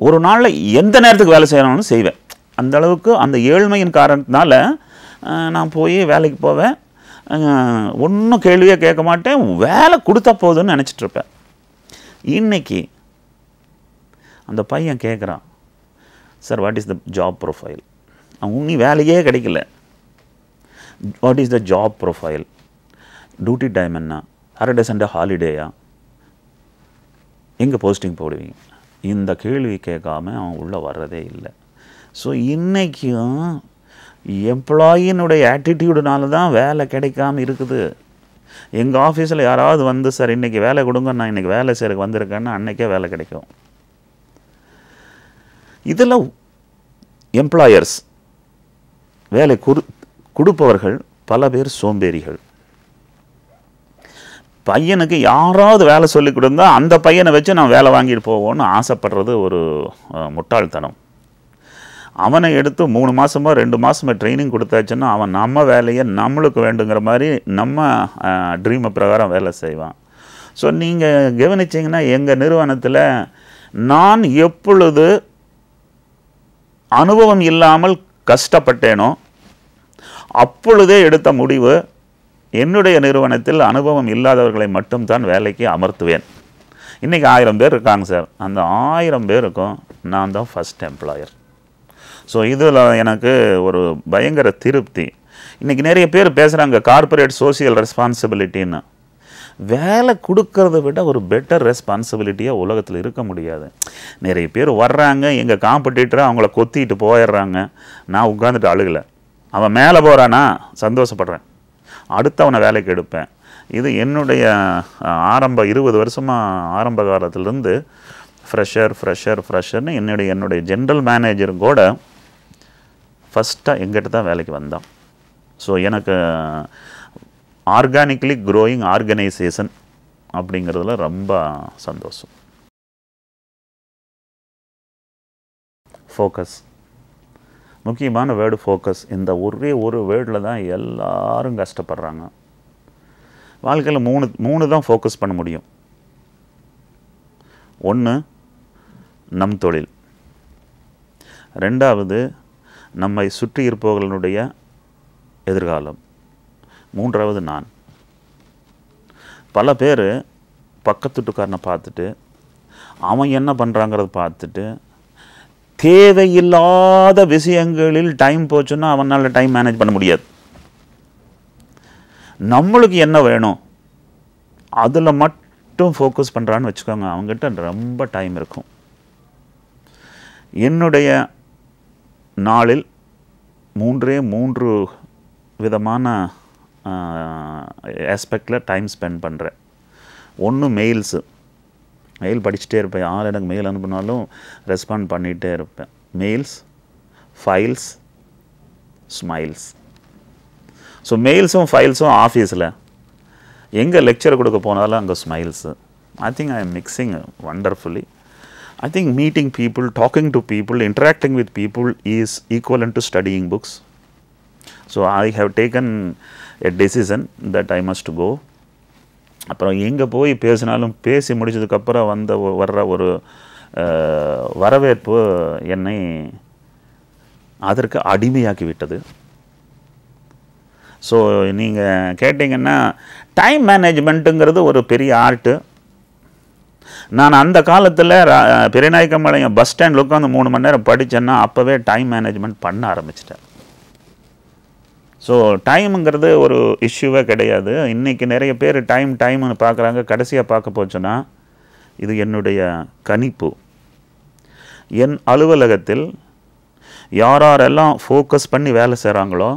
ஒரு நாளில் எந்த நேரத்துக்கு வேலை செய்யணும்னு செய்வேன். அந்த அளவுக்கு அந்த ஏழ்மையின் காரணத்தினால நான் போய் வேலைக்கு போவேன். ஒன்றும் கேள்வியே கேட்க மாட்டேன். வேலை கொடுத்தா போதும்னு நினச்சிட்ருப்பேன். இன்றைக்கி அந்த பையன் கேட்குறான், sir what is the job profile? நீ வேலையே கிடைக்கல, what is the job profile? Duty time என்ன? சாட்டர்டே சண்டே ஹாலிடேயா? எங்கே போஸ்டிங் போடுவீங்க? இந்த கேள்வி கேட்காம அவன் உள்ளே வர்றதே இல்லை. ஸோ இன்றைக்கும் எம்ப்ளாயினுடைய ஆட்டிடியூடுனால தான் வேலை கிடைக்காமல் இருக்குது. எங்கள் ஆஃபீஸில் யாராவது வந்து சார் இன்றைக்கி வேலை கொடுங்க, நான் இன்றைக்கி வேலை செய்கிறதுக்கு வந்திருக்கேன்னா அன்றைக்கே வேலை கிடைக்கும். இதில் எம்ப்ளாயர்ஸ் வேலை கொடுப்பவர்கள் பல பேர் சோம்பேறிகள். பையனுக்கு யாராவது வேலை சொல்லி கொடுத்தா அந்த பையனை வச்சு நான் வேலை வாங்கிட்டு போவோன்னு ஆசைப்படுறது ஒரு முட்டாள்தனம். அவனை எடுத்து 3 மாதமோ 2 மாதமோ ட்ரைனிங் கொடுத்தாச்சுன்னா அவன் நம்ம வேலையை நம்மளுக்கு வேண்டுங்கிற மாதிரி நம்ம ட்ரீமை பிரகாரம் வேலை செய்வான். ஸோ நீங்கள் கவனிச்சிங்கன்னா எங்கள் நிறுவனத்தில் நான் எப்பொழுது அனுபவம் இல்லாமல் கஷ்டப்பட்டேனோ அப்பொழுதே எடுத்த முடிவு, என்னுடைய நிறுவனத்தில் அனுபவம் இல்லாதவர்களை மட்டும்தான் வேலைக்கு அமர்த்துவேன். இன்றைக்கி 1000 பேர் இருக்காங்க சார். அந்த 1000 பேருக்கும் நான் தான் ஃபஸ்ட் எம்ப்ளாயர். ஸோ இதில் எனக்கு ஒரு பயங்கர திருப்தி. இன்றைக்கி நிறைய பேர் பேசுகிறாங்க கார்ப்பரேட் சோசியல் ரெஸ்பான்சிபிலிட்டின்னு. வேலை கொடுக்கறத விட ஒரு பெட்டர் ரெஸ்பான்சிபிலிட்டியாக உலகத்தில் இருக்க முடியாது. நிறைய பேர் வர்றாங்க, எங்கள் காம்படிட்டரை அவங்கள கொத்திட்டு போயிடுறாங்க. நான் உட்காந்துட்டு அழுகலை. அவன் மேலே போகிறானா சந்தோஷப்படுறேன், அடுத்தவனை வேலைக்கு எடுப்பேன். இது என்னுடைய 20 வருஷமாக ஆரம்ப காலத்திலேருந்து ஃப்ரெஷர்னு என்னுடைய ஜென்ரல் மேனேஜரும் கூட ஃபஸ்ட்டாக எங்கிட்ட தான் வேலைக்கு வந்தான். ஸோ எனக்கு ஆர்கானிக்லி க்ரோயிங் ஆர்கனைசேஷன் அப்படிங்கிறதுல ரொம்ப சந்தோஷம். ஃபோக்கஸ், முக்கியமான வேர்டு ஃபோக்கஸ். இந்த ஒரே ஒரு வேர்டில் தான் எல்லாரும் கஷ்டப்படுறாங்க. வாழ்க்கையில் மூணு தான் ஃபோக்கஸ் பண்ண முடியும். ஒன்று நம் தொழில், ரெண்டாவது நம்மை சுற்றி இருப்பவர்களுடைய எதிர்காலம், மூன்றாவது நான். பல பேர் பக்கத்துட்டுக்காரனை பார்த்துட்டு அவன் என்ன பண்ணுறாங்கிறத பார்த்துட்டு தேவையில்லாத விஷயங்களில் டைம் போச்சுன்னா அவனால் டைம் மேனேஜ் பண்ண முடியாது. நம்மளுக்கு என்ன வேணும் அதில் மட்டும் ஃபோக்கஸ் பண்ணுறான்னு வச்சுக்கோங்க, அவங்ககிட்ட ரொம்ப டைம் இருக்கும். என்னுடைய நாளில் 3 விதமான ஆஸ்பெக்டில் டைம் ஸ்பெண்ட் பண்ணுறேன். ஒன்று மெயில் படிச்சுட்டே இருப்பேன். யார் எனக்கு மெயில் அனுப்பினாலும் ரெஸ்பாண்ட் பண்ணிகிட்டே இருப்பேன். Mails, files, smiles. ஸோ மெயில்ஸும் ஃபைல்ஸும் ஆஃபீஸில் எங்கே லெக்சர் கொடுக்க போனாலும் அங்கே ஸ்மைல்ஸு. I think I am mixing wonderfully. I think meeting people, talking to people, interacting with people is equivalent to studying books. So I have taken a decision that I must go. அப்புறம் எங்கே போய் பேசினாலும் பேசி முடிச்சதுக்கப்புறம் வர்ற ஒரு வரவேற்பு என்னை அதற்கு அடிமையாக்கி விட்டது. ஸோ நீங்கள் கேட்டிங்கன்னா டைம் மேனேஜ்மெண்ட்டுங்கிறது ஒரு பெரிய ஆர்ட்டு. நான் அந்த காலத்தில் பெரியநாயக்கம்பாளையம் பஸ் ஸ்டாண்டில் உட்காந்து 3 மணி நேரம் படித்தேன்னா அப்போவே டைம் மேனேஜ்மெண்ட் பண்ண ஆரம்பிச்சிட்டேன். ஸோ டைமுங்கிறது ஒரு இஷ்யூவே கிடையாது. இன்றைக்கி நிறைய பேர் டைம்னு பார்க்குறாங்க. கடைசியாக பார்க்க போச்சுன்னா இது என்னுடைய கணிப்பு. என் அலுவலகத்தில் யாரெல்லாம் ஃபோக்கஸ் பண்ணி வேலை செய்கிறாங்களோ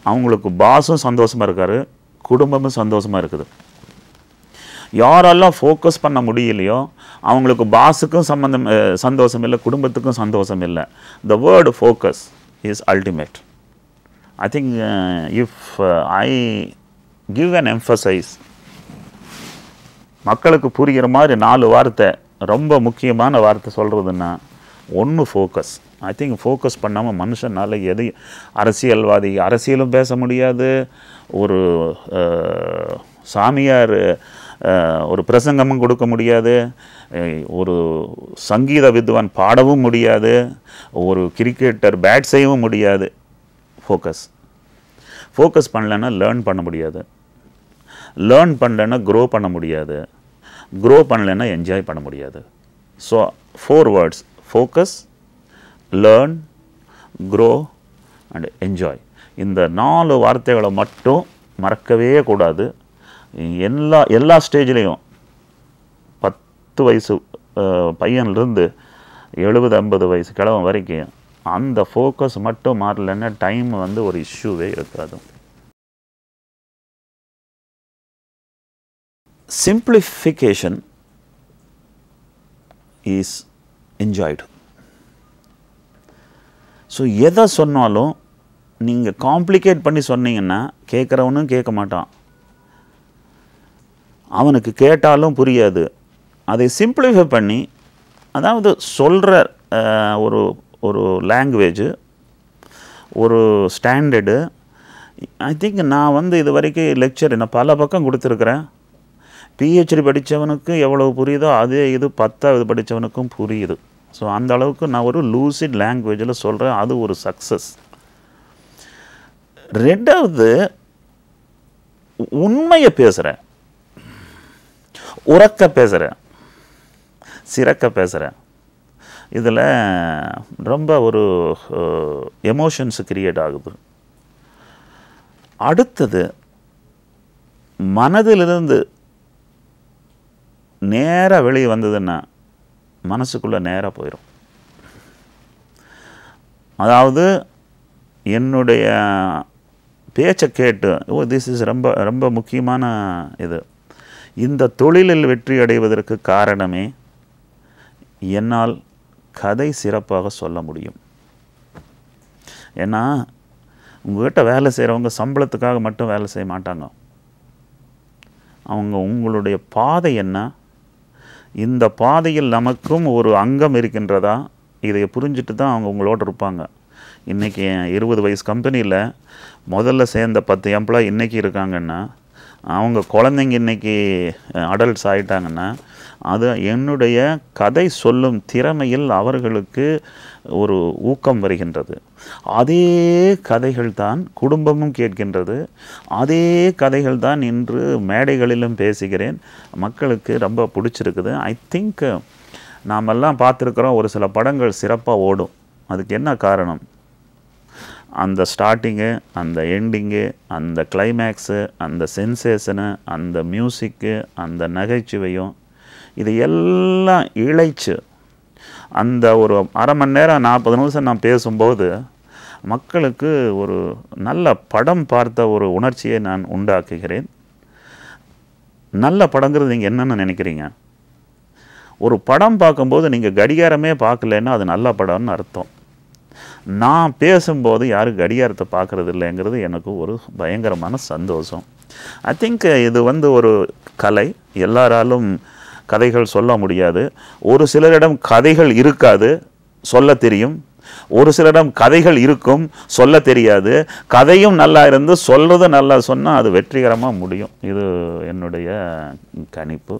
அவங்களுக்கு பாஸும் சந்தோஷமாக இருக்கார், குடும்பமும் சந்தோஷமாக இருக்குது. யாரெல்லாம் ஃபோக்கஸ் பண்ண முடியலையோ அவங்களுக்கு பாஸுக்கும் சந்தோஷம் இல்லை, குடும்பத்துக்கும் சந்தோஷம் இல்லை. த word focus is ultimate. I think if I give an emphasize, மக்களுக்கு புரிகிற மாதிரி 4 வார்த்தை, ரொம்ப முக்கியமான வார்த்தை சொல்கிறதுன்னா, ஒன்று ஃபோக்கஸ். ஐ திங்க் ஃபோக்கஸ் பண்ணாமல் மனுஷனால் அரசியல்வாதி அரசியலும் பேச முடியாது, ஒரு சாமியார் ஒரு பிரசங்கமும் கொடுக்க முடியாது, ஒரு சங்கீத வித்வான் பாடவும் முடியாது, ஒரு கிரிக்கெட்டர் பேட் செய்யவும் முடியாது. ஃபோக்கஸ் பண்ணலைன்னா லேர்ன் பண்ண முடியாது, லேர்ன் பண்ணலைன்னா க்ரோ பண்ண முடியாது, க்ரோ பண்ணலைன்னா என்ஜாய் பண்ண முடியாது. So 4 words: focus, learn, grow and enjoy. இந்த 4 வார்த்தைகளை மட்டும் மறக்கவே கூடாது. எல்லா ஸ்டேஜ்லேயும் 10 வயசு பையன்லேருந்து 70-50 வயசு கிழவன் வரைக்கும் அந்த ஃபோக்கஸ் மட்டும் மாறலைன்னா டைம் ஒரு இஷ்யூவே இருக்காது. Simplification is enjoyed. ஸோ எதை சொன்னாலும் நீங்கள் காம்ப்ளிகேட் பண்ணி சொன்னீங்கன்னா கேட்குறவனும் கேட்க மாட்டான், அவனுக்கு கேட்டாலும் புரியாது. அதை சிம்பிளிஃபை பண்ணி, அதாவது சொல்கிற ஒரு லாங்குவேஜு, ஒரு ஸ்டாண்டர்டு. ஐ திங்க் நான் இது வரைக்கும் லெக்சர் நான் பல பக்கம் கொடுத்துருக்குறேன். பிஹெச்டி படித்தவனுக்கு எவ்வளோ புரியுதோ அதே இது 10வது படித்தவனுக்கும் புரியுது. ஸோ அந்த அளவுக்கு நான் ஒரு லூசிட் லாங்குவேஜில் சொல்கிறேன். அது ஒரு சக்ஸஸ். ரெண்டாவது, உண்மையை பேசுகிறேன், உறக்க பேசுகிறேன், சிறக்க பேசுகிறேன். இதில் ரொம்ப ஒரு எமோஷன்ஸ் கிரியேட் ஆகுது. அடுத்தது மனதிலிருந்து நேராக வெளியே வந்ததுன்னா மனசுக்குள்ளே நேராக போயிடும். அதாவது என்னுடைய பேச்சை கேட்டு திஸ் இஸ் ரொம்ப ரொம்ப முக்கியமான இது. இந்த தொழிலில் வெற்றி அடைவதற்கு காரணமே என்னால் கதை சிறப்பாக சொல்ல முடியும். ஏன்னா உங்கள்கிட்ட வேலை செய்கிறவங்க சம்பளத்துக்காக மட்டும் வேலை செய்ய மாட்டாங்க. அவங்க உங்களுடைய பாதை என்ன, இந்த பாதையில் நமக்கும் ஒரு அங்கம் இருக்கின்றதா, இதை புரிஞ்சுட்டு தான் அவங்க உங்களோட இருப்பாங்க. இன்றைக்கி 20 வயசு கம்பெனியில் முதல்ல சேர்ந்த 10 எம்ப்ளாயி இன்றைக்கி இருக்காங்கன்னா, அவங்க குழந்தைங்க இன்றைக்கி அடல்ட்ஸ் ஆகிட்டாங்கன்னா, அது என்னுடைய கதை சொல்லும் திறமையில் அவர்களுக்கு ஒரு ஊக்கம் வருகின்றது. அதே கதைகள் தான் குடும்பமும் கேட்கின்றது. அதே கதைகள் தான் இன்று மேடைகளிலும் பேசுகிறேன். மக்களுக்கு ரொம்ப பிடிச்சிருக்குது. ஐ திங்க் நாமெல்லாம் பார்த்துருக்குறோம், ஒரு சில படங்கள் சிறப்பாக ஓடும். அதுக்கு என்ன காரணம்? அந்த ஸ்டார்டிங்கு, அந்த எண்டிங்கு, அந்த கிளைமேக்ஸு, அந்த சென்சேஷனு, அந்த மியூசிக்கு, அந்த நகைச்சுவையும், இது எல்லாம் இழைச்சு அந்த ஒரு அரை மணி நேரம் 40 நிமிஷம் நான் பேசும்போது மக்களுக்கு ஒரு நல்ல படம் பார்த்த ஒரு உணர்ச்சியை நான் உண்டாக்குகிறேன். நல்ல படங்கிறது நீங்கள் என்னென்னு நினைக்கிறீங்க? ஒரு படம் பார்க்கும்போது நீங்கள் கடிகாரமே பார்க்கலன்னா அது நல்ல படம்னு அர்த்தம். நான் பேசும்போது யாரும் கடிகாரத்தை பார்க்குறது இல்லைங்கிறது எனக்கு ஒரு பயங்கரமான சந்தோஷம். ஐ திங்க் இது ஒரு கலை. எல்லாராலும் கதைகள் சொல்ல முடியாது. ஒரு சிலரிடம் கதைகள் இருக்காது, சொல்ல தெரியும். ஒரு சிலரிடம் கதைகள் இருக்கும், சொல்ல தெரியாது. கதையும் நல்லா இருந்து சொல்கிறது நல்லா சொன்னால் அது வெற்றிகரமாக முடியும். இது என்னுடைய கணிப்பு.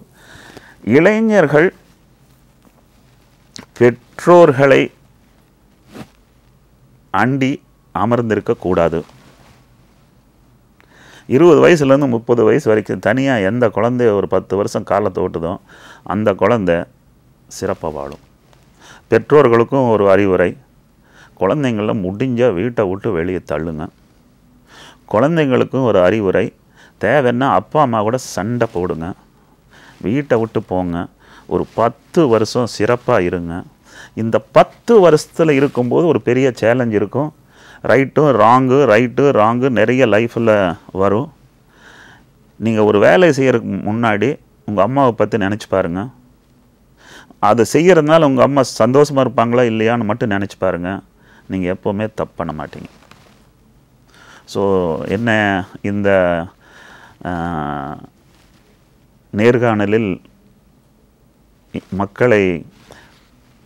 இளைஞர்கள் பெற்றோர்களை அண்டி அமர்ந்திருக்கக்கூடாது. 20 வயசுலேருந்து 30 வயசு வரைக்கும் தனியாக எந்த குழந்தைய ஒரு 10 வருஷம் காலத்தை ஓட்டுதோ அந்த குழந்தை சிறப்பாக வாழும். பெற்றோர்களுக்கும் ஒரு அறிவுரை, குழந்தைங்கள முடிஞ்சால் வீட்டை விட்டு வெளியே தள்ளுங்க. குழந்தைங்களுக்கும் ஒரு அறிவுரை, தேவைன்னா அப்பா அம்மா கூட சண்டை போடுங்க, வீட்டை விட்டு போங்க, ஒரு 10 வருஷம் சிறப்பாக இருங்க. இந்த 10 வருஷத்தில் இருக்கும்போது ஒரு பெரிய சேலஞ்ச் இருக்கும். ரைட்டும் ராங்கு நிறைய லைஃப்பில் வரும். நீங்கள் ஒரு வேலை செய்கிறதுக்கு முன்னாடி உங்கள் அம்மாவை பற்றி நினச்சி பாருங்கள். அதை செய்கிறதுனால உங்கள் அம்மா சந்தோஷமாக இருப்பாங்களா இல்லையான்னு மட்டும் நினச்சி பாருங்கள். நீங்கள் எப்போவுமே தப்பு பண்ண மாட்டீங்க. ஸோ என்ன, இந்த நேர்காணலில் மக்களை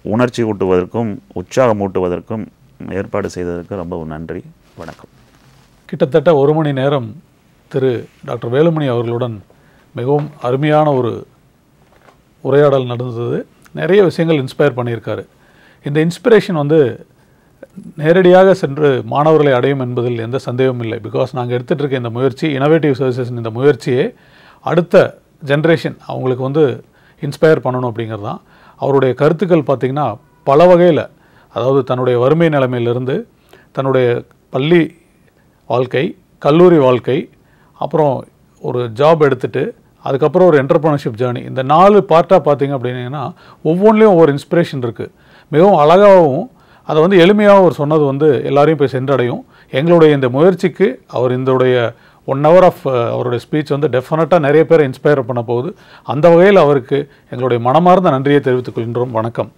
உணர்ச்சி ஊட்டுவதற்கும் உற்சாகமூட்டுவதற்கும் ஏற்பாடு செய்ததற்கு ரொம்ப நன்றி. வணக்கம். கிட்டத்தட்ட 1 மணி நேரம் திரு டாக்டர் வேலுமணி அவர்களுடன் மிகவும் அருமையான ஒரு உரையாடல் நடந்தது. நிறைய விஷயங்கள் இன்ஸ்பயர் பண்ணியிருக்காரு. இந்த இன்ஸ்பிரேஷன் நேரடியாக சென்று மாணவர்களை அடையும் என்பதில் எந்த சந்தேகமும் இல்லை. பிகாஸ் நாங்கள் எடுத்துகிட்டு இருக்க இந்த முயற்சி, இனோவேட்டிவ் சர்வீசஸ், இந்த முயற்சியே அடுத்த ஜென்ரேஷன் அவங்களுக்கு இன்ஸ்பயர் பண்ணணும் அப்படிங்கிறது தான். அவருடைய கருத்துக்கள் பார்த்திங்கன்னா பல வகையில், அதாவது தன்னுடைய வறுமை நிலைமையிலிருந்து தன்னுடைய பள்ளி வாழ்க்கை, கல்லூரி வாழ்க்கை, அப்புறம் ஒரு ஜாப் எடுத்துகிட்டு அதுக்கப்புறம் ஒரு என்டர்ப்ரனர்ஷிப் ஜேர்னி, இந்த 4 பார்ட்டாக பார்த்திங்க அப்படின்னா ஒவ்வொன்றிலையும் ஒவ்வொரு இன்ஸ்பிரேஷன் இருக்குது. மிகவும் அழகாகவும் அதை எளிமையாக அவர் சொன்னது எல்லாரையும் போய் சென்றடையும். எங்களுடைய இந்த முயற்சிக்கு அவர் இதோடைய 1 hour ஆஃப் அவருடைய ஸ்பீச் டெஃபினட்டாக நிறைய பேரை இன்ஸ்பயர் பண்ண போகுது. அந்த வகையில் அவருக்கு எங்களுடைய மனமார்ந்த நன்றியை தெரிவித்துக் கொள்கின்றோம். வணக்கம்.